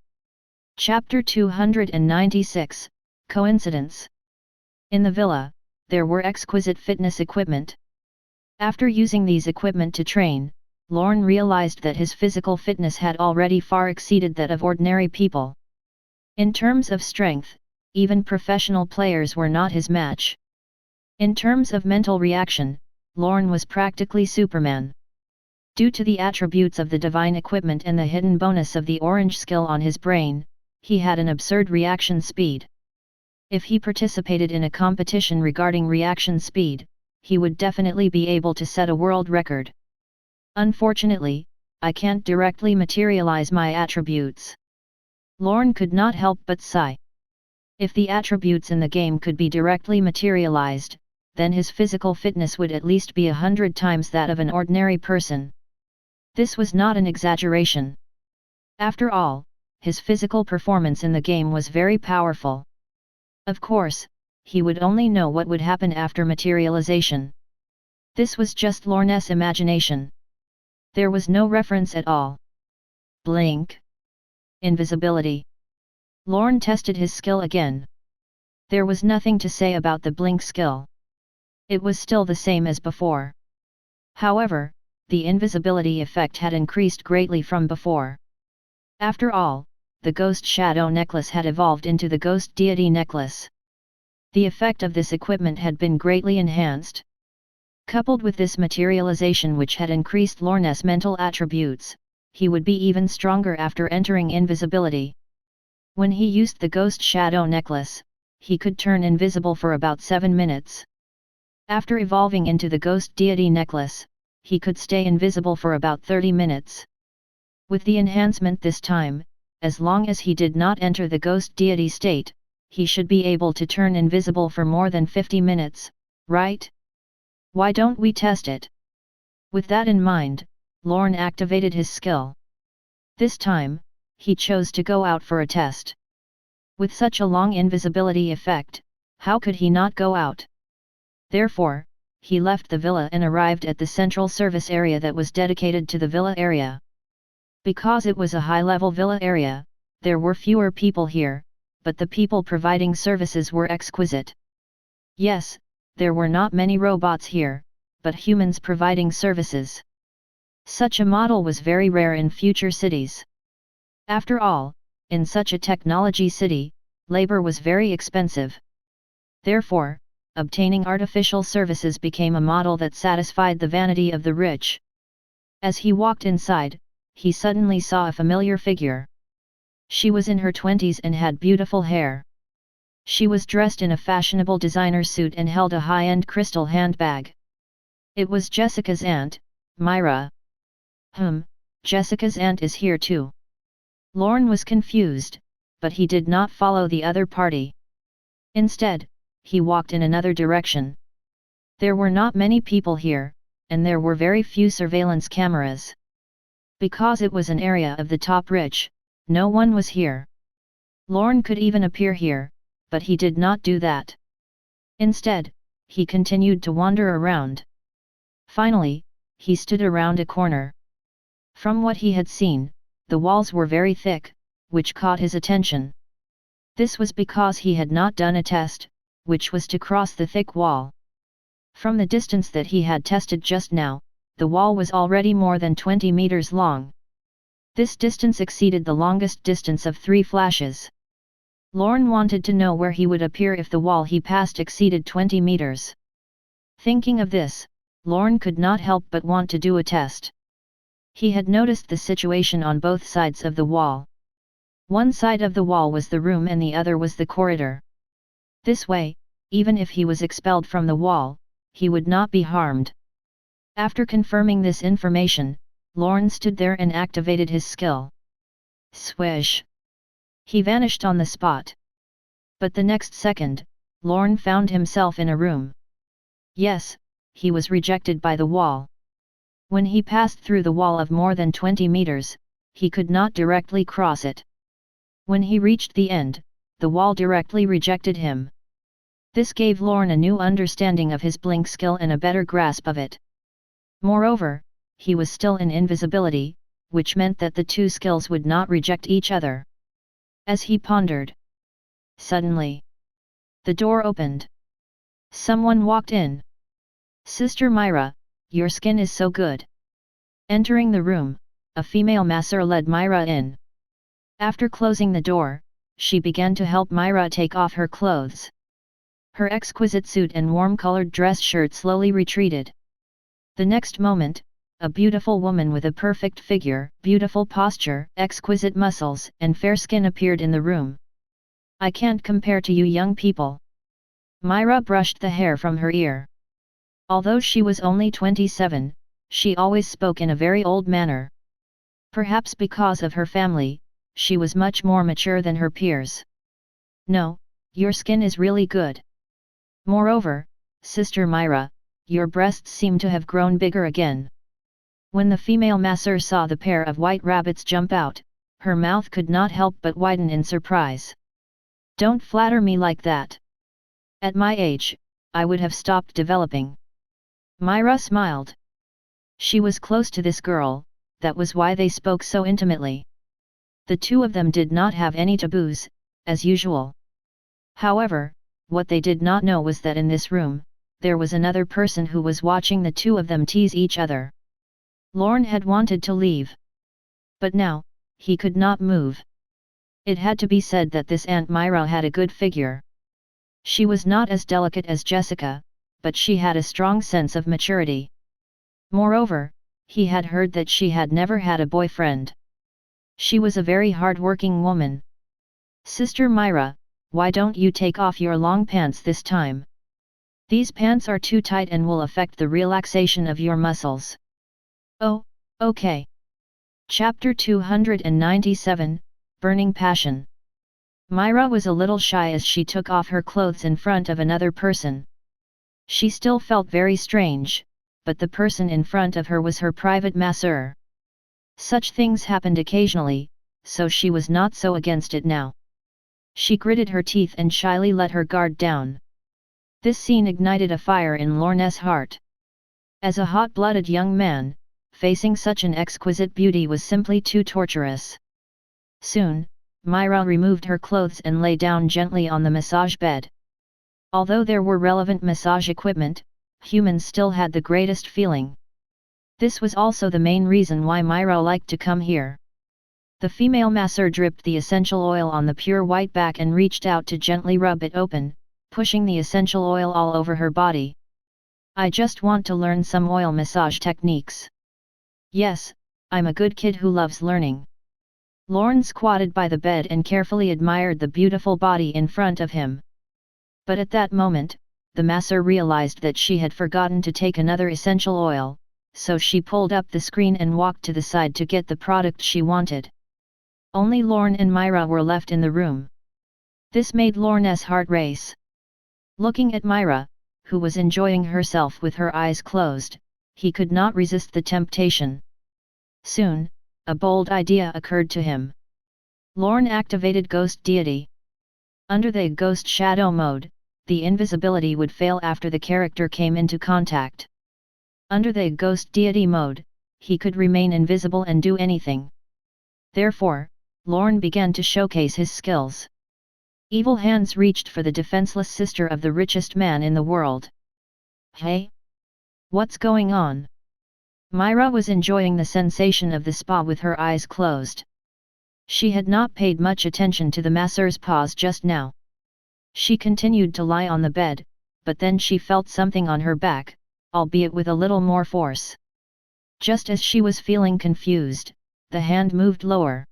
Chapter 296, Coincidence. In the villa, there were exquisite fitness equipment. After using these equipment to train, Lorne realized that his physical fitness had already far exceeded that of ordinary people. In terms of strength, even professional players were not his match. In terms of mental reaction, Lorne was practically Superman. Due to the attributes of the divine equipment and the hidden bonus of the orange skill on his brain, he had an absurd reaction speed. If he participated in a competition regarding reaction speed, he would definitely be able to set a world record. Unfortunately, I can't directly materialize my attributes. Lorne could not help but sigh. If the attributes in the game could be directly materialized, then his physical fitness would at least be 100 times that of an ordinary person. This was not an exaggeration. After all, his physical performance in the game was very powerful. Of course, he would only know what would happen after materialization. This was just Lorne's imagination. There was no reference at all. Blink. Invisibility. Lorne tested his skill again. There was nothing to say about the blink skill. It was still the same as before. However, the invisibility effect had increased greatly from before. After all, the Ghost Shadow Necklace had evolved into the Ghost Deity Necklace. The effect of this equipment had been greatly enhanced. Coupled with this materialization which had increased Lorne's mental attributes, he would be even stronger after entering invisibility. When he used the Ghost Shadow Necklace, he could turn invisible for about 7 minutes. After evolving into the Ghost Deity Necklace, he could stay invisible for about 30 minutes. With the enhancement this time, as long as he did not enter the Ghost Deity state, he should be able to turn invisible for more than 50 minutes, right? Why don't we test it? With that in mind, Lorne activated his skill. This time, he chose to go out for a test. With such a long invisibility effect, how could he not go out? Therefore, he left the villa and arrived at the central service area that was dedicated to the villa area. Because it was a high-level villa area, there were fewer people here, but the people providing services were exquisite. Yes, there were not many robots here, but humans providing services. Such a model was very rare in future cities. After all, in such a technology city, labor was very expensive. Therefore, obtaining artificial services became a model that satisfied the vanity of the rich. As he walked inside, he suddenly saw a familiar figure. She was in her 20s and had beautiful hair. She was dressed in a fashionable designer suit and held a high-end crystal handbag. It was Jessica's aunt, Myra. Jessica's aunt is here too. Lorne was confused, but he did not follow the other party. Instead, he walked in another direction. There were not many people here, and there were very few surveillance cameras. Because it was an area of the top rich, no one was here. Lorne could even appear here, but he did not do that. Instead, he continued to wander around. Finally, he stood around a corner. From what he had seen, the walls were very thick, which caught his attention. This was because he had not done a test, which was to cross the thick wall. From the distance that he had tested just now, the wall was already more than 20 meters long. This distance exceeded the longest distance of 3 flashes. Lorne wanted to know where he would appear if the wall he passed exceeded 20 meters. Thinking of this, Lorne could not help but want to do a test. He had noticed the situation on both sides of the wall. One side of the wall was the room and the other was the corridor. This way, even if he was expelled from the wall, he would not be harmed. After confirming this information, Lorne stood there and activated his skill. Swish! He vanished on the spot. But the next second, Lorne found himself in a room. Yes, he was rejected by the wall. When he passed through the wall of more than 20 meters, he could not directly cross it. When he reached the end, the wall directly rejected him. This gave Lorne a new understanding of his blink skill and a better grasp of it. Moreover, he was still in invisibility, which meant that the two skills would not reject each other. As he pondered, suddenly, the door opened. Someone walked in. Sister Myra, your skin is so good. Entering the room, a female masseur led Myra in. After closing the door, she began to help Myra take off her clothes. Her exquisite suit and warm-colored dress shirt slowly retreated. The next moment, a beautiful woman with a perfect figure, beautiful posture, exquisite muscles, and fair skin appeared in the room. "I can't compare to you young people." Myra brushed the hair from her ear. Although she was only 27, she always spoke in a very old manner. Perhaps because of her family, she was much more mature than her peers. "No, your skin is really good. Moreover, Sister Myra, your breasts seem to have grown bigger again." When the female masseur saw the pair of white rabbits jump out, her mouth could not help but widen in surprise. "Don't flatter me like that. At my age, I would have stopped developing." Myra smiled. She was close to this girl, that was why they spoke so intimately. The two of them did not have any taboos, as usual. However, what they did not know was that in this room, there was another person who was watching the two of them tease each other. Lorne had wanted to leave. But now, he could not move. It had to be said that this Aunt Myra had a good figure. She was not as delicate as Jessica, but she had a strong sense of maturity. Moreover, he had heard that she had never had a boyfriend. She was a very hard-working woman. "Sister Myra, why don't you take off your long pants this time? These pants are too tight and will affect the relaxation of your muscles." "Oh, okay." Chapter 297, Burning Passion. Myra was a little shy as she took off her clothes in front of another person. She still felt very strange, but the person in front of her was her private masseur. Such things happened occasionally, so she was not so against it now. She gritted her teeth and shyly let her guard down. This scene ignited a fire in Lorne's heart. As a hot-blooded young man, facing such an exquisite beauty was simply too torturous. Soon, Myra removed her clothes and lay down gently on the massage bed. Although there were relevant massage equipment, humans still had the greatest feeling. This was also the main reason why Myra liked to come here. The female masseur dripped the essential oil on the pure white back and reached out to gently rub it open, pushing the essential oil all over her body. "I just want to learn some oil massage techniques." "Yes, I'm a good kid who loves learning." Lorne squatted by the bed and carefully admired the beautiful body in front of him. But at that moment, the masseur realized that she had forgotten to take another essential oil, so she pulled up the screen and walked to the side to get the product she wanted. Only Lorne and Myra were left in the room. This made Lorne's heart race. Looking at Myra, who was enjoying herself with her eyes closed, he could not resist the temptation. Soon, a bold idea occurred to him. Lorne activated Ghost Deity. Under the Ghost Shadow mode, the invisibility would fail after the character came into contact. Under the Ghost Deity mode, he could remain invisible and do anything. Therefore, Lorne began to showcase his skills. Evil hands reached for the defenseless sister of the richest man in the world. "Hey? What's going on?" Myra was enjoying the sensation of the spa with her eyes closed. She had not paid much attention to the masseur's pause just now. She continued to lie on the bed, but then she felt something on her back, albeit with a little more force. Just as she was feeling confused, the hand moved lower.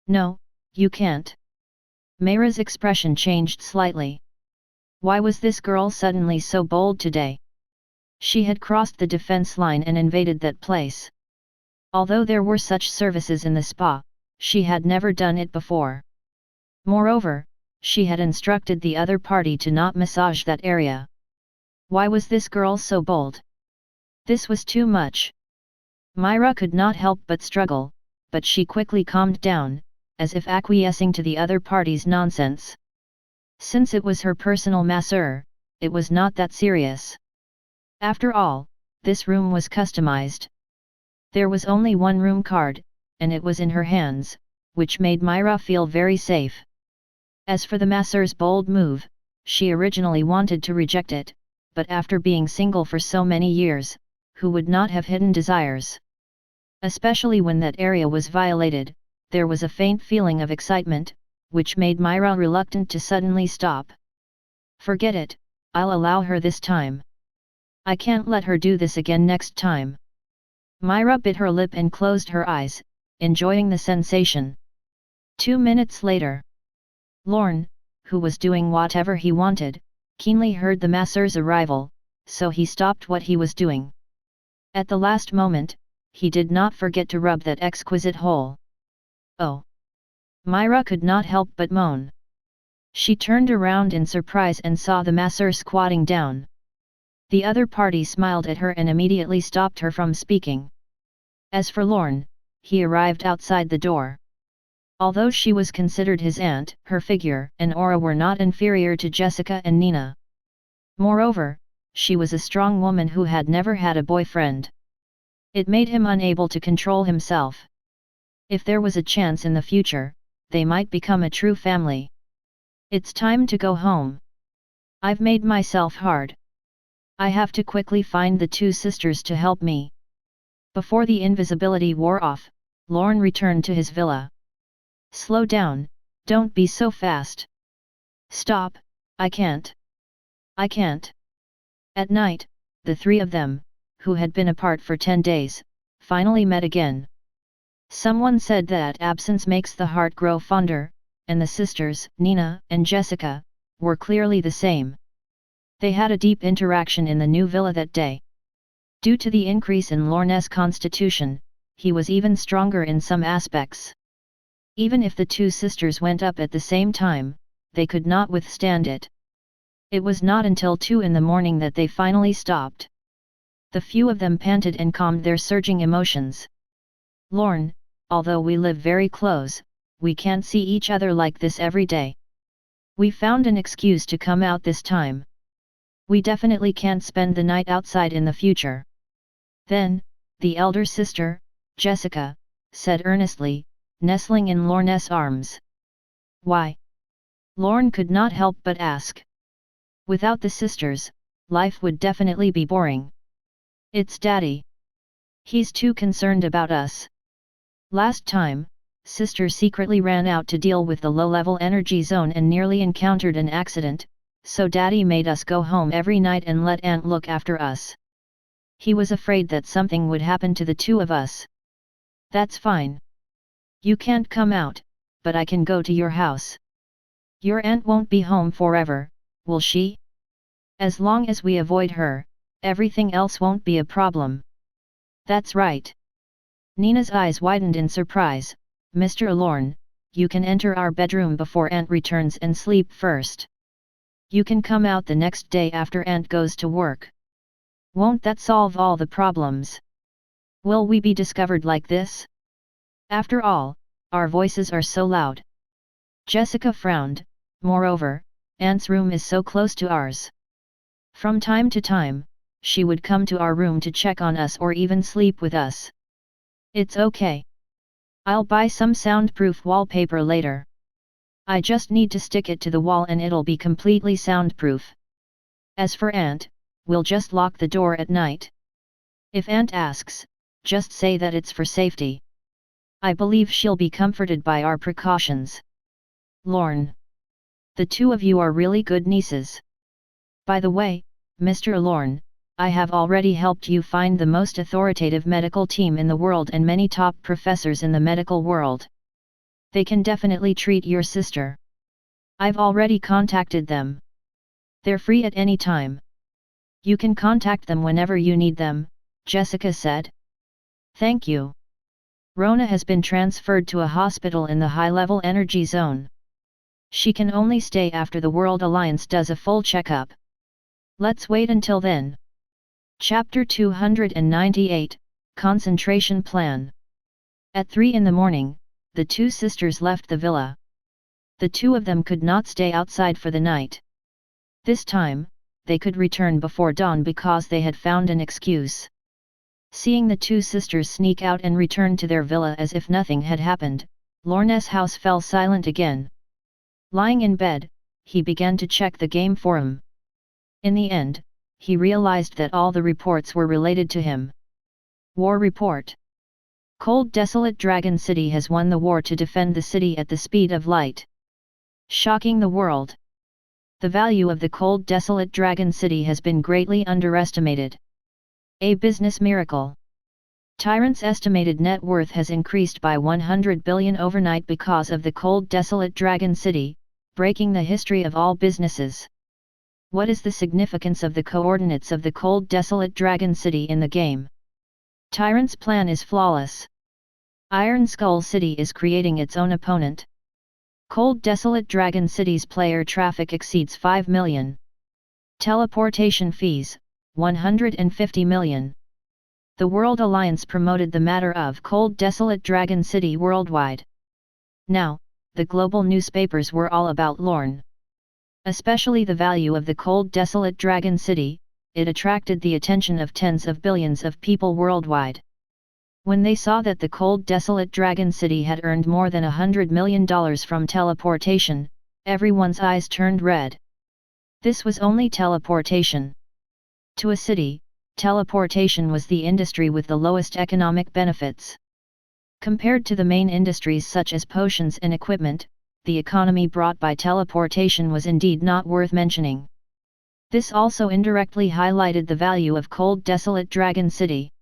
"No, you can't." Myra's expression changed slightly. Why was this girl suddenly so bold today? She had crossed the defense line and invaded that place. Although there were such services in the spa, she had never done it before. Moreover, she had instructed the other party to not massage that area. Why was this girl so bold? This was too much. Myra could not help but struggle, but she quickly calmed down, as if acquiescing to the other party's nonsense. Since it was her personal masseur, it was not that serious. After all, this room was customized. There was only one room card, and it was in her hands, which made Myra feel very safe. As for the masseur's bold move, she originally wanted to reject it, but after being single for so many years, who would not have hidden desires? Especially when that area was violated, there was a faint feeling of excitement, which made Myra reluctant to suddenly stop. Forget it, I'll allow her this time. I can't let her do this again next time. Myra bit her lip and closed her eyes, enjoying the sensation. 2 minutes later. Lorne, who was doing whatever he wanted, keenly heard the masseur's arrival, so he stopped what he was doing. At the last moment, he did not forget to rub that exquisite hole. Oh! Myra could not help but moan. She turned around in surprise and saw the masseur squatting down. The other party smiled at her and immediately stopped her from speaking. As for Lorne, he arrived outside the door. Although she was considered his aunt, her figure and aura were not inferior to Jessica and Nina. Moreover, she was a strong woman who had never had a boyfriend. It made him unable to control himself. If there was a chance in the future, they might become a true family. It's time to go home. I've made myself hard. I have to quickly find the two sisters to help me. Before the invisibility wore off, Lorne returned to his villa. Slow down, don't be so fast. Stop, I can't. I can't. At night, the three of them, who had been apart for 10 days, finally met again. Someone said that absence makes the heart grow fonder, and the sisters, Nina and Jessica, were clearly the same. They had a deep interaction in the new villa that day. Due to the increase in Lorne's constitution, he was even stronger in some aspects. Even if the two sisters went up at the same time, they could not withstand it. It was not until 2 in the morning that they finally stopped. The few of them panted and calmed their surging emotions. Lorne, although we live very close, we can't see each other like this every day. We found an excuse to come out this time. We definitely can't spend the night outside in the future. Then, the elder sister, Jessica, said earnestly, nestling in Lorne's arms. Why? Lorne could not help but ask. Without the sisters, life would definitely be boring. It's Daddy. He's too concerned about us. Last time, Sister secretly ran out to deal with the low-level energy zone and nearly encountered an accident, so Daddy made us go home every night and let Aunt look after us. He was afraid that something would happen to the two of us. That's fine. You can't come out, but I can go to your house. Your aunt won't be home forever, will she? As long as we avoid her, everything else won't be a problem. That's right. Nina's eyes widened in surprise. Mr. Lorne, you can enter our bedroom before Aunt returns and sleep first. You can come out the next day after Aunt goes to work. Won't that solve all the problems? Will we be discovered like this? After all, our voices are so loud. Jessica frowned. Moreover, Aunt's room is so close to ours. From time to time, she would come to our room to check on us or even sleep with us. It's okay. I'll buy some soundproof wallpaper later. I just need to stick it to the wall and it'll be completely soundproof. As for Aunt, we'll just lock the door at night. If Aunt asks, just say that it's for safety. I believe she'll be comforted by our precautions. Lorne. The two of you are really good nieces. By the way, Mr. Lorne, I have already helped you find the most authoritative medical team in the world and many top professors in the medical world. They can definitely treat your sister. I've already contacted them. They're free at any time. You can contact them whenever you need them, Jessica said. Thank you. Rona has been transferred to a hospital in the high-level energy zone. She can only stay after the World Alliance does a full checkup. Let's wait until then. Chapter 298, Concentration Plan. At 3 in the morning, the two sisters left the villa. The two of them could not stay outside for the night. This time, they could return before dawn because they had found an excuse. Seeing the two sisters sneak out and return to their villa as if nothing had happened, Lorne's house fell silent again. Lying in bed, he began to check the game forum. In the end, he realized that all the reports were related to him. War report. Cold Desolate Dragon City has won the war to defend the city at the speed of light. Shocking the world. The value of the cold desolate dragon city has been greatly underestimated. A business miracle. Tyrant's estimated net worth has increased by 100 billion overnight because of the cold desolate dragon city, breaking the history of all businesses. What is the significance of the coordinates of the cold desolate dragon city in the game? Tyrant's plan is flawless. Iron Skull City is creating its own opponent. Cold desolate dragon city's player traffic exceeds 5 million. Teleportation fees, 150 million. The World Alliance promoted the matter of Cold Desolate Dragon City worldwide. Now, the global newspapers were all about Lorne. Especially the value of the Cold Desolate Dragon City, it attracted the attention of tens of billions of people worldwide. When they saw that the Cold Desolate Dragon City had earned more than $100 million from teleportation, everyone's eyes turned red. This was only teleportation. To a city, teleportation was the industry with the lowest economic benefits. Compared to the main industries such as potions and equipment, the economy brought by teleportation was indeed not worth mentioning. This also indirectly highlighted the value of Cold Desolate Dragon City.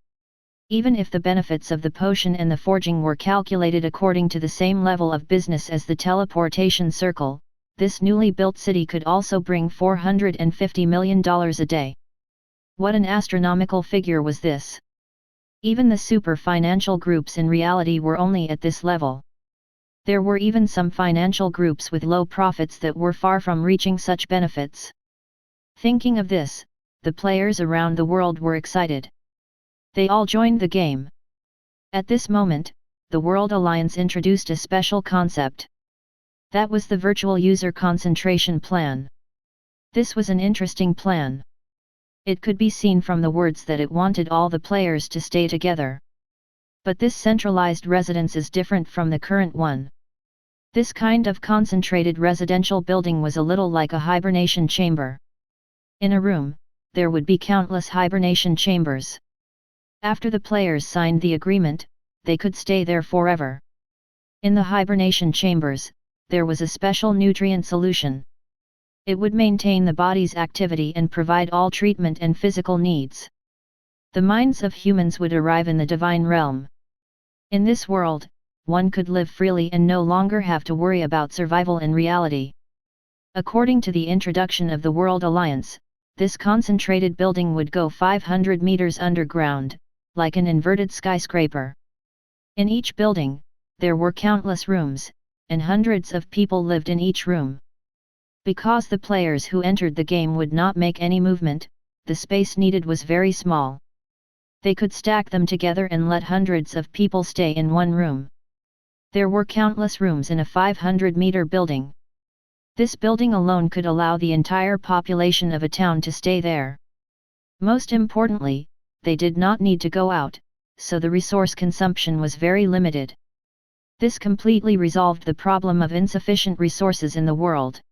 Even if the benefits of the potion and the forging were calculated according to the same level of business as the teleportation circle, this newly built city could also bring $450 million a day. What an astronomical figure was this! Even the super financial groups in reality were only at this level. There were even some financial groups with low profits that were far from reaching such benefits. Thinking of this, the players around the world were excited. They all joined the game. At this moment, the World Alliance introduced a special concept. That was the Virtual User Concentration Plan. This was an interesting plan. It could be seen from the words that it wanted all the players to stay together. But this centralized residence is different from the current one. This kind of concentrated residential building was a little like a hibernation chamber. In a room, there would be countless hibernation chambers. After the players signed the agreement, they could stay there forever. In the hibernation chambers, there was a special nutrient solution. It would maintain the body's activity and provide all treatment and physical needs. The minds of humans would arrive in the divine realm. In this world, one could live freely and no longer have to worry about survival in reality. According to the introduction of the World Alliance, this concentrated building would go 500 meters underground, like an inverted skyscraper. In each building, there were countless rooms, and hundreds of people lived in each room. Because the players who entered the game would not make any movement, the space needed was very small. They could stack them together and let hundreds of people stay in one room. There were countless rooms in a 500-meter building. This building alone could allow the entire population of a town to stay there. Most importantly, they did not need to go out, so the resource consumption was very limited. This completely resolved the problem of insufficient resources in the world.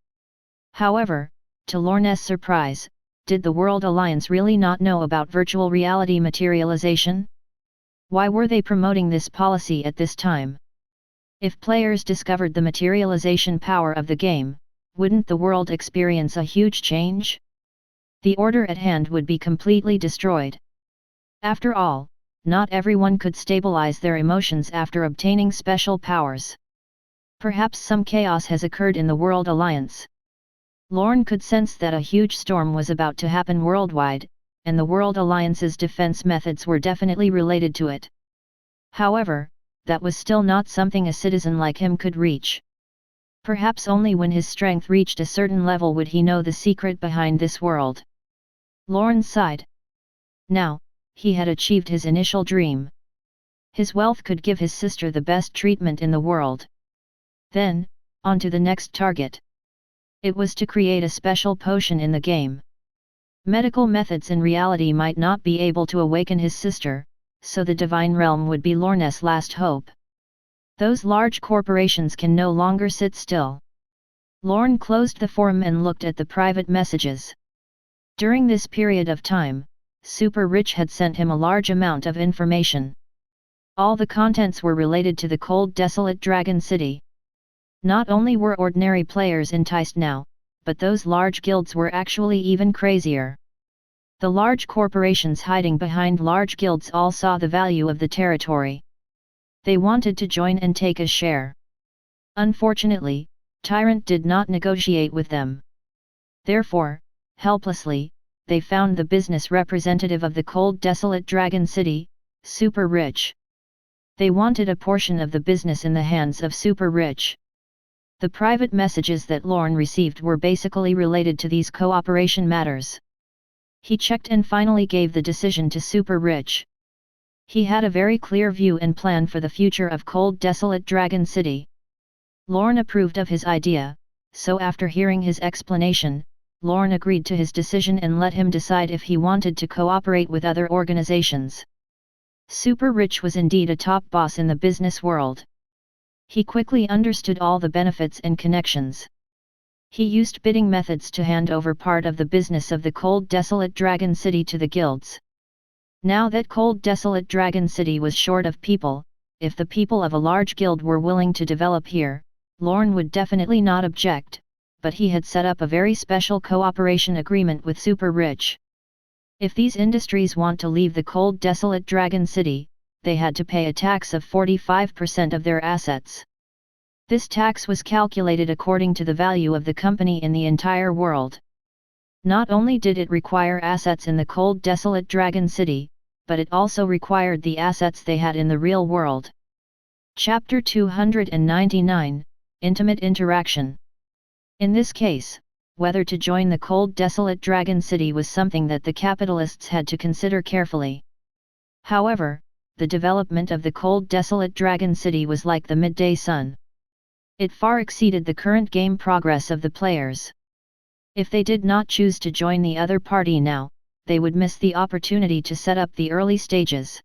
However, to Lorne's surprise, did the World Alliance really not know about virtual reality materialization? Why were they promoting this policy at this time? If players discovered the materialization power of the game, wouldn't the world experience a huge change? The order at hand would be completely destroyed. After all, not everyone could stabilize their emotions after obtaining special powers. Perhaps some chaos has occurred in the World Alliance. Lorne could sense that a huge storm was about to happen worldwide, and the World Alliance's defense methods were definitely related to it. However, that was still not something a citizen like him could reach. Perhaps only when his strength reached a certain level would he know the secret behind this world. Lorne sighed. Now, he had achieved his initial dream. His wealth could give his sister the best treatment in the world. Then, on to the next target. It was to create a special potion in the game. Medical methods in reality might not be able to awaken his sister, so the divine realm would be Lorne's last hope. Those large corporations can no longer sit still. Lorne closed the forum and looked at the private messages. During this period of time, Super Rich had sent him a large amount of information. All the contents were related to the cold desolate Dragon City. Not only were ordinary players enticed now, but those large guilds were actually even crazier. The large corporations hiding behind large guilds all saw the value of the territory. They wanted to join and take a share. Unfortunately, Tyrant did not negotiate with them. Therefore, helplessly, they found the business representative of the cold desolate dragon city, Super Rich. They wanted a portion of the business in the hands of Super Rich. The private messages that Lorne received were basically related to these cooperation matters. He checked and finally gave the decision to Super Rich. He had a very clear view and plan for the future of cold desolate dragon city. Lorne approved of his idea, so after hearing his explanation, Lorne agreed to his decision and let him decide if he wanted to cooperate with other organizations. Super Rich was indeed a top boss in the business world. He quickly understood all the benefits and connections. He used bidding methods to hand over part of the business of the cold desolate dragon city to the guilds. Now that cold desolate dragon city was short of people, if the people of a large guild were willing to develop here, Lorne would definitely not object, but he had set up a very special cooperation agreement with Super Rich. If these industries want to leave the cold desolate dragon city, they had to pay a tax of 45% of their assets. This tax was calculated according to the value of the company in the entire world. Not only did it require assets in the cold desolate dragon city, but it also required the assets they had in the real world. Chapter 299, Intimate Interaction. In this case, whether to join the cold desolate dragon city was something that the capitalists had to consider carefully. However, the development of the cold desolate dragon city was like the midday sun. It far exceeded the current game progress of the players. If they did not choose to join the other party now, they would miss the opportunity to set up the early stages.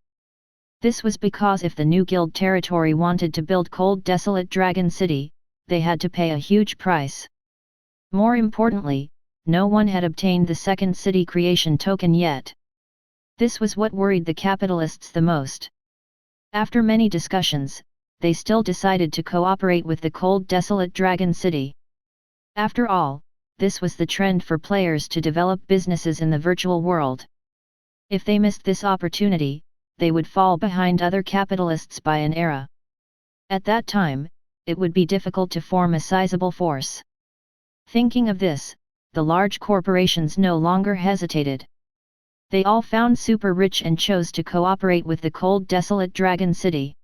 This was because if the new guild territory wanted to build cold desolate dragon city, they had to pay a huge price. More importantly, no one had obtained the second city creation token yet. This was what worried the capitalists the most. After many discussions, they still decided to cooperate with the cold desolate dragon city. After all, this was the trend for players to develop businesses in the virtual world. If they missed this opportunity, they would fall behind other capitalists by an era. At that time, it would be difficult to form a sizable force. Thinking of this, the large corporations no longer hesitated. They all found Super Rich and chose to cooperate with the cold desolate dragon city.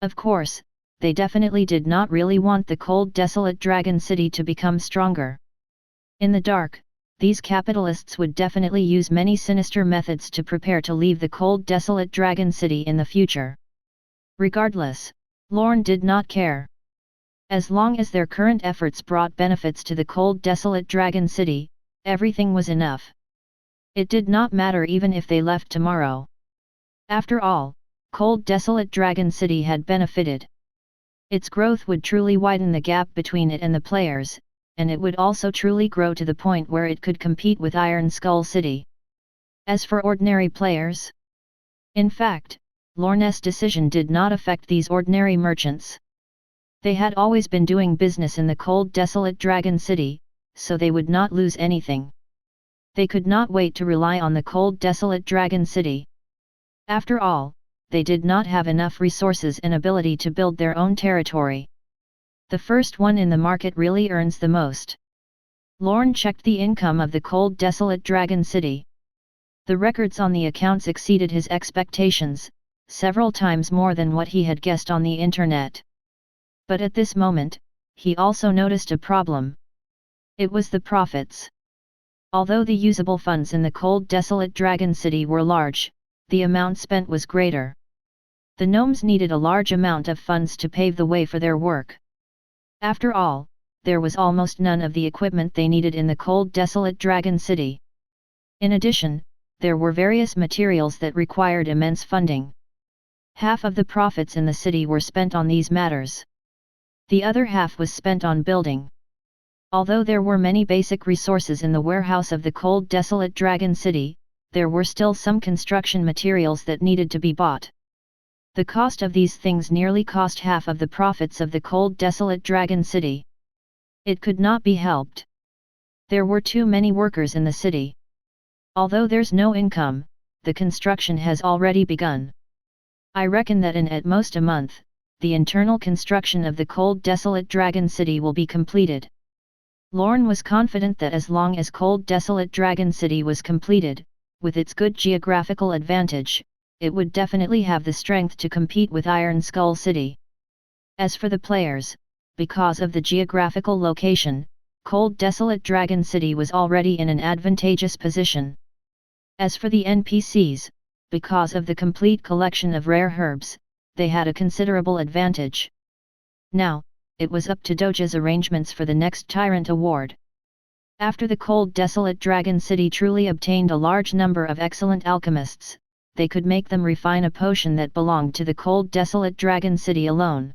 Of course, they definitely did not really want the cold desolate dragon city to become stronger. In the dark, these capitalists would definitely use many sinister methods to prepare to leave the cold desolate dragon city in the future. Regardless, Lorne did not care. As long as their current efforts brought benefits to the cold desolate dragon city, everything was enough. It did not matter even if they left tomorrow. After all, cold desolate dragon city had benefited. Its growth would truly widen the gap between it and the players, and it would also truly grow to the point where it could compete with Iron Skull City. As for ordinary players, in fact, Lorne's decision did not affect these ordinary merchants. They had always been doing business in the cold desolate dragon city, so they would not lose anything. They could not wait to rely on the cold desolate dragon city. After all, they did not have enough resources and ability to build their own territory. The first one in the market really earns the most. Lorne checked the income of the cold desolate dragon city. The records on the accounts exceeded his expectations, several times more than what he had guessed on the internet. But at this moment, he also noticed a problem. It was the profits. Although the usable funds in the cold desolate dragon city were large, the amount spent was greater. The gnomes needed a large amount of funds to pave the way for their work. After all, there was almost none of the equipment they needed in the cold desolate dragon city. In addition, there were various materials that required immense funding. Half of the profits in the city were spent on these matters. The other half was spent on building. Although there were many basic resources in the warehouse of the cold desolate dragon city, there were still some construction materials that needed to be bought. The cost of these things nearly cost half of the profits of the cold desolate dragon city. It could not be helped. There were too many workers in the city. Although there's no income, the construction has already begun. I reckon that in at most a month, the internal construction of the cold desolate dragon city will be completed. Lorne was confident that as long as cold desolate dragon city was completed, with its good geographical advantage, it would definitely have the strength to compete with Iron Skull City. As for the players, because of the geographical location, cold desolate dragon city was already in an advantageous position. As for the NPCs, because of the complete collection of rare herbs, they had a considerable advantage. Now, it was up to Doja's arrangements for the next Tyrant Award. After the cold desolate dragon city truly obtained a large number of excellent alchemists, they could make them refine a potion that belonged to the cold desolate dragon city alone.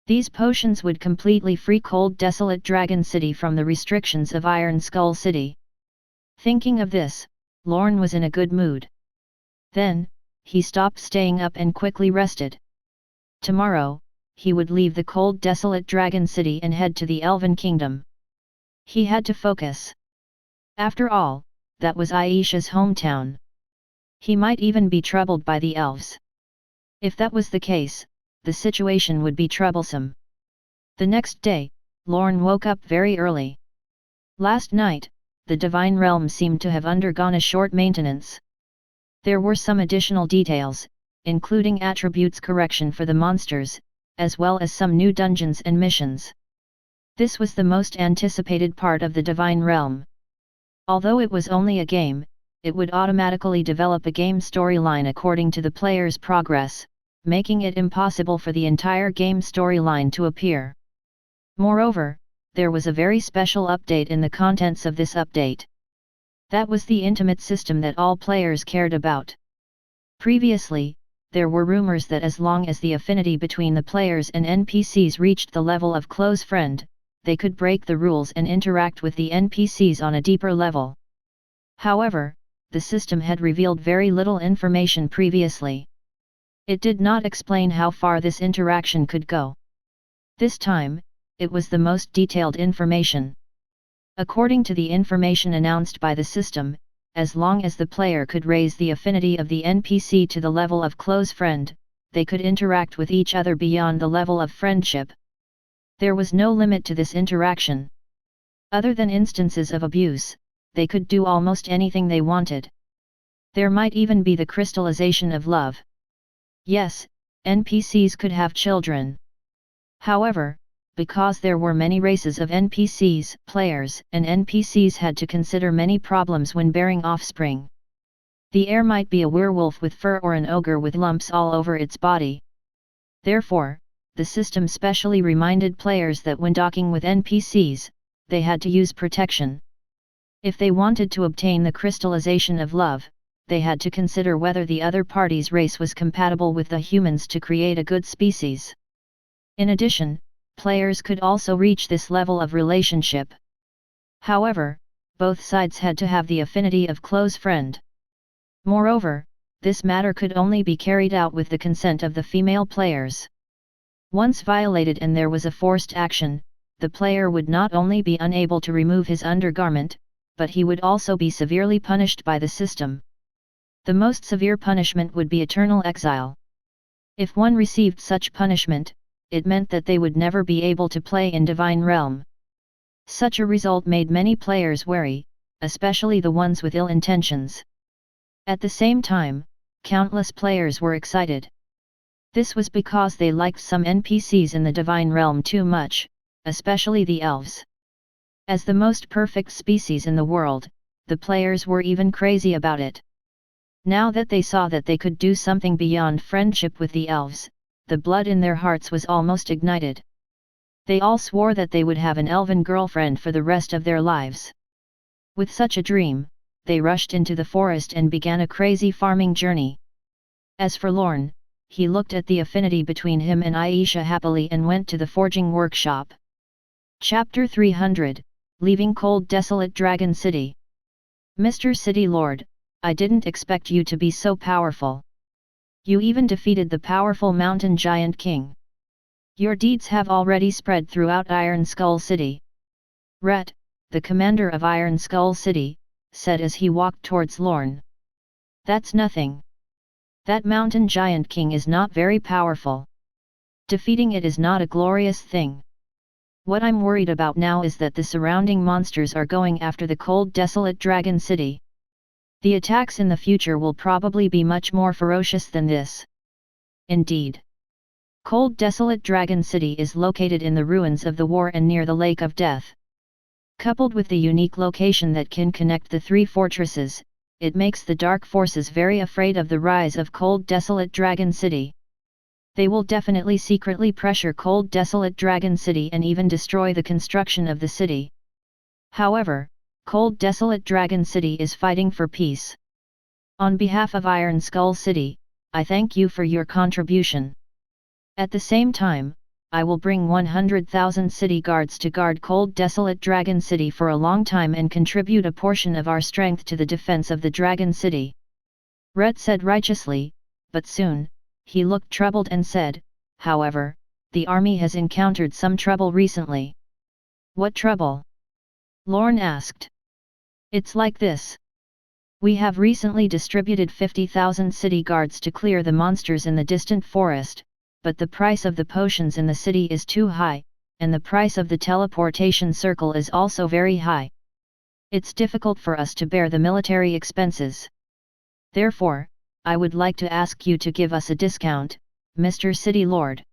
These potions would completely free cold desolate dragon city from the restrictions of Iron Skull City. Thinking of this, Lorne was in a good mood. Then, he stopped staying up and quickly rested. Tomorrow, he would leave the cold desolate dragon city and head to the Elven Kingdom. He had to focus. After all, that was Aisha's hometown. He might even be troubled by the elves. If that was the case, the situation would be troublesome. The next day, Lorne woke up very early. Last night, the Divine Realm seemed to have undergone a short maintenance. There were some additional details, including attributes correction for the monsters, as well as some new dungeons and missions. This was the most anticipated part of the Divine Realm. Although it was only a game, it would automatically develop a game storyline according to the player's progress, making it impossible for the entire game storyline to appear. Moreover, there was a very special update in the contents of this update. That was the intimate system that all players cared about. Previously, there were rumors that as long as the affinity between the players and NPCs reached the level of close friend, they could break the rules and interact with the NPCs on a deeper level. However, the system had revealed very little information previously. It did not explain how far this interaction could go. This time, it was the most detailed information. According to the information announced by the system, as long as the player could raise the affinity of the NPC to the level of close friend, they could interact with each other beyond the level of friendship. There was no limit to this interaction. Other than instances of abuse, they could do almost anything they wanted. There might even be the crystallization of love. Yes, NPCs could have children. However, because there were many races of NPCs, players and NPCs had to consider many problems when bearing offspring. The heir might be a werewolf with fur or an ogre with lumps all over its body. Therefore, the system specially reminded players that when docking with NPCs, they had to use protection. If they wanted to obtain the crystallization of love, they had to consider whether the other party's race was compatible with the humans to create a good species. In addition, players could also reach this level of relationship. However, both sides had to have the affinity of close friend. Moreover, this matter could only be carried out with the consent of the female players. Once violated and there was a forced action, the player would not only be unable to remove his undergarment, but he would also be severely punished by the system. The most severe punishment would be eternal exile. If one received such punishment, it meant that they would never be able to play in Divine Realm. Such a result made many players wary, especially the ones with ill intentions. At the same time, countless players were excited. This was because they liked some NPCs in the Divine Realm too much, especially the elves. As the most perfect species in the world, the players were even crazy about it. Now that they saw that they could do something beyond friendship with the elves, the blood in their hearts was almost ignited. They all swore that they would have an elven girlfriend for the rest of their lives. With such a dream, they rushed into the forest and began a crazy farming journey. As for Lorne, he looked at the affinity between him and Aisha happily and went to the forging workshop. Chapter 300, Leaving Cold Desolate Dragon City. Mr. City Lord, I didn't expect you to be so powerful. You even defeated the powerful mountain giant king. Your deeds have already spread throughout Iron Skull City. Rhett, the commander of Iron Skull City, said as he walked towards Lorne. That's nothing. That mountain giant king is not very powerful. Defeating it is not a glorious thing. What I'm worried about now is that the surrounding monsters are going after the cold desolate dragon city. The attacks in the future will probably be much more ferocious than this. Indeed. Cold desolate dragon city is located in the ruins of the war and near the Lake of Death. Coupled with the unique location that can connect the three fortresses, it makes the dark forces very afraid of the rise of cold desolate dragon city. They will definitely secretly pressure cold desolate dragon city and even destroy the construction of the city. However, cold desolate dragon city is fighting for peace. On behalf of Iron Skull City, I thank you for your contribution. At the same time, I will bring 100,000 city guards to guard cold desolate dragon city for a long time and contribute a portion of our strength to the defense of the dragon city. Rhett said righteously, but soon, he looked troubled and said, however, the army has encountered some trouble recently. What trouble? Lorne asked. It's like this. We have recently distributed 50,000 city guards to clear the monsters in the distant forest, but the price of the potions in the city is too high, and the price of the teleportation circle is also very high. It's difficult for us to bear the military expenses. Therefore, I would like to ask you to give us a discount, Mr. City Lord.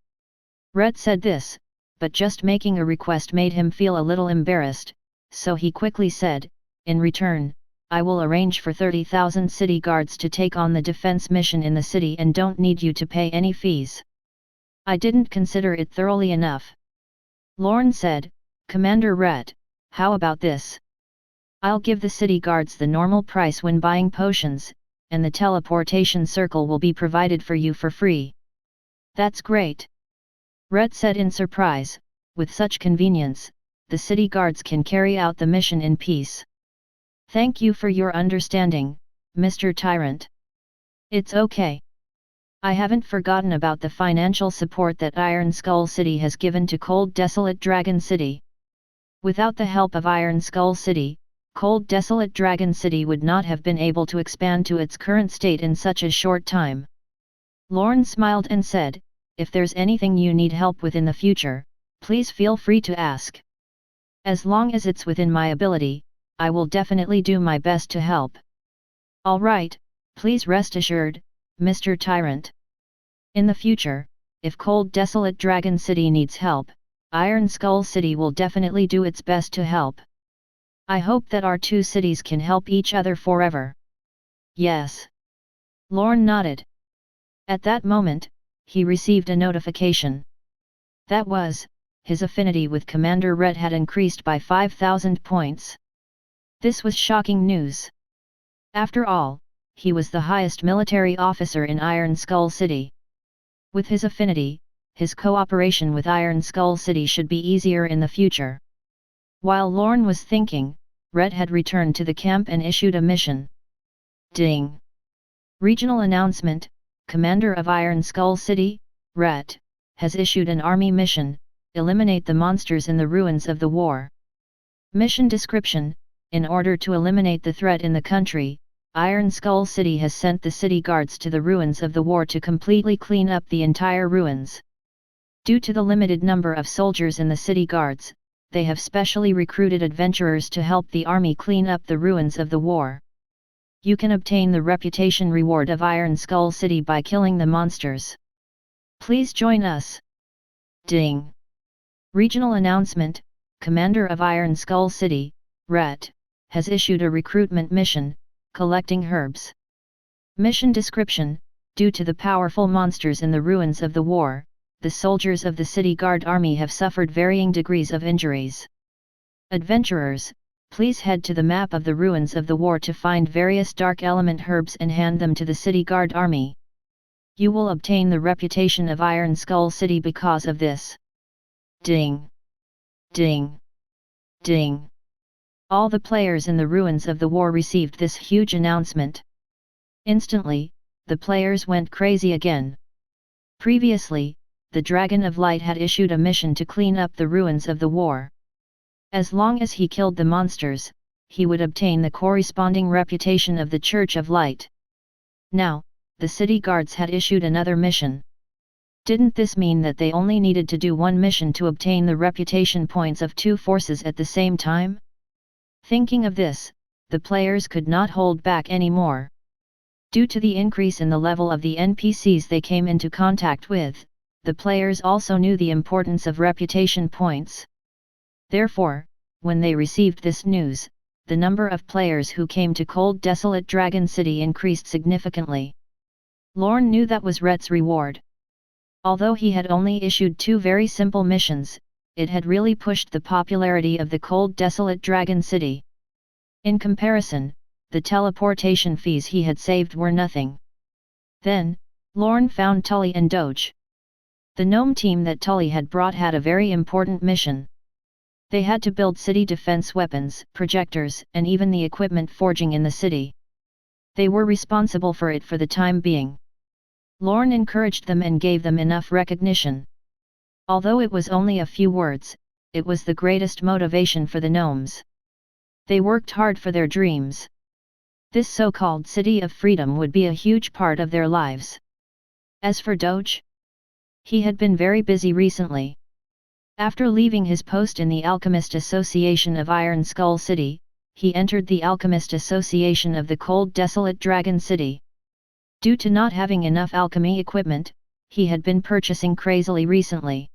Rhett said this, but just making a request made him feel a little embarrassed, so he quickly said, in return, I will arrange for 30,000 city guards to take on the defense mission in the city and don't need you to pay any fees. I didn't consider it thoroughly enough. Lorne said, Commander Rhett, how about this? I'll give the city guards the normal price when buying potions, and the teleportation circle will be provided for you for free. That's great. Rhett said in surprise, with such convenience, the city guards can carry out the mission in peace. Thank you for your understanding, Mr. Tyrant. It's okay. I haven't forgotten about the financial support that Iron Skull City has given to Cold Desolate Dragon City. Without the help of Iron Skull City, Cold Desolate Dragon City would not have been able to expand to its current state in such a short time. Lorne smiled and said, if there's anything you need help with in the future, please feel free to ask. As long as it's within my ability, I will definitely do my best to help. Alright, please rest assured, Mr. Tyrant. In the future, if Cold Desolate Dragon City needs help, Iron Skull City will definitely do its best to help. I hope that our two cities can help each other forever. Yes. Lorne nodded. At that moment, he received a notification. That was, his affinity with Commander Rhett had increased by 5,000 points. This was shocking news. After all, he was the highest military officer in Iron Skull City. With his affinity, his cooperation with Iron Skull City should be easier in the future. While Lorne was thinking, Rhett had returned to the camp and issued a mission. Ding! Regional announcement, Commander of Iron Skull City, Rhett, has issued an army mission, eliminate the monsters in the ruins of the war. Mission description, in order to eliminate the threat in the country, Iron Skull City has sent the city guards to the ruins of the war to completely clean up the entire ruins. Due to the limited number of soldiers in the city guards, they have specially recruited adventurers to help the army clean up the ruins of the war. You can obtain the reputation reward of Iron Skull City by killing the monsters. Please join us. Ding! Regional announcement, Commander of Iron Skull City, Rhett, has issued a recruitment mission, collecting herbs. Mission description, due to the powerful monsters in the ruins of the war, the soldiers of the City Guard Army have suffered varying degrees of injuries. Adventurers, please head to the map of the ruins of the war to find various dark element herbs and hand them to the City Guard Army. You will obtain the reputation of Iron Skull City because of this. Ding! Ding! Ding! All the players in the ruins of the war received this huge announcement. Instantly, the players went crazy again. Previously, the Dragon of Light had issued a mission to clean up the ruins of the war. As long as he killed the monsters, he would obtain the corresponding reputation of the Church of Light. Now, the city guards had issued another mission. Didn't this mean that they only needed to do one mission to obtain the reputation points of two forces at the same time? Thinking of this, the players could not hold back anymore. Due to the increase in the level of the NPCs they came into contact with, the players also knew the importance of reputation points. Therefore, when they received this news, the number of players who came to Cold Desolate Dragon City increased significantly. Lorne knew that was Rhett's reward. Although he had only issued 2 very simple missions, it had really pushed the popularity of the Cold Desolate Dragon City. In comparison, the teleportation fees he had saved were nothing. Then, Lorne found Tully and Doge. The gnome team that Tully had brought had a very important mission. They had to build city defense weapons, projectors, and even the equipment forging in the city. They were responsible for it for the time being. Lorne encouraged them and gave them enough recognition. Although it was only a few words, it was the greatest motivation for the gnomes. They worked hard for their dreams. This so-called City of Freedom would be a huge part of their lives. As for Doge, he had been very busy recently. After leaving his post in the Alchemist Association of Iron Skull City, he entered the Alchemist Association of the Cold Desolate Dragon City. Due to not having enough alchemy equipment, he had been purchasing crazily recently.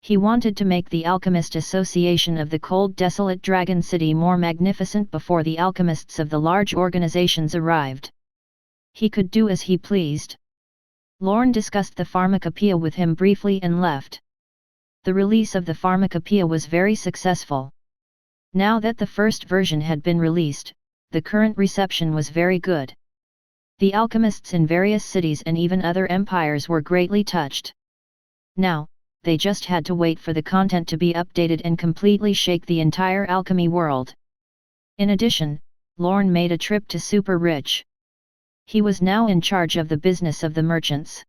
He wanted to make the Alchemist Association of the Cold Desolate Dragon City more magnificent before the alchemists of the large organizations arrived. He could do as he pleased. Lorne discussed the pharmacopoeia with him briefly and left. The release of the pharmacopoeia was very successful. Now that the first version had been released, the current reception was very good. The alchemists in various cities and even other empires were greatly touched. Now, they just had to wait for the content to be updated and completely shake the entire alchemy world. In addition, Lorne made a trip to Super Rich. He was now in charge of the business of the merchants.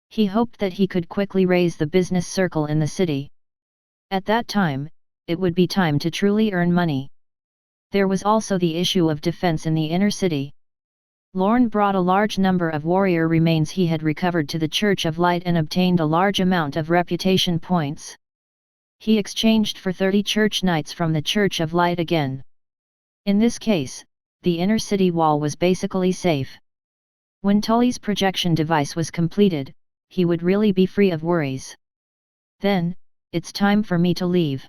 He hoped that he could quickly raise the business circle in the city. At that time, it would be time to truly earn money. There was also the issue of defense in the inner city. Lorne brought a large number of warrior remains he had recovered to the Church of Light and obtained a large amount of reputation points. He exchanged for 30 church knights from the Church of Light again. In this case, the inner city wall was basically safe. When Tully's projection device was completed, he would really be free of worries. Then, it's time for me to leave.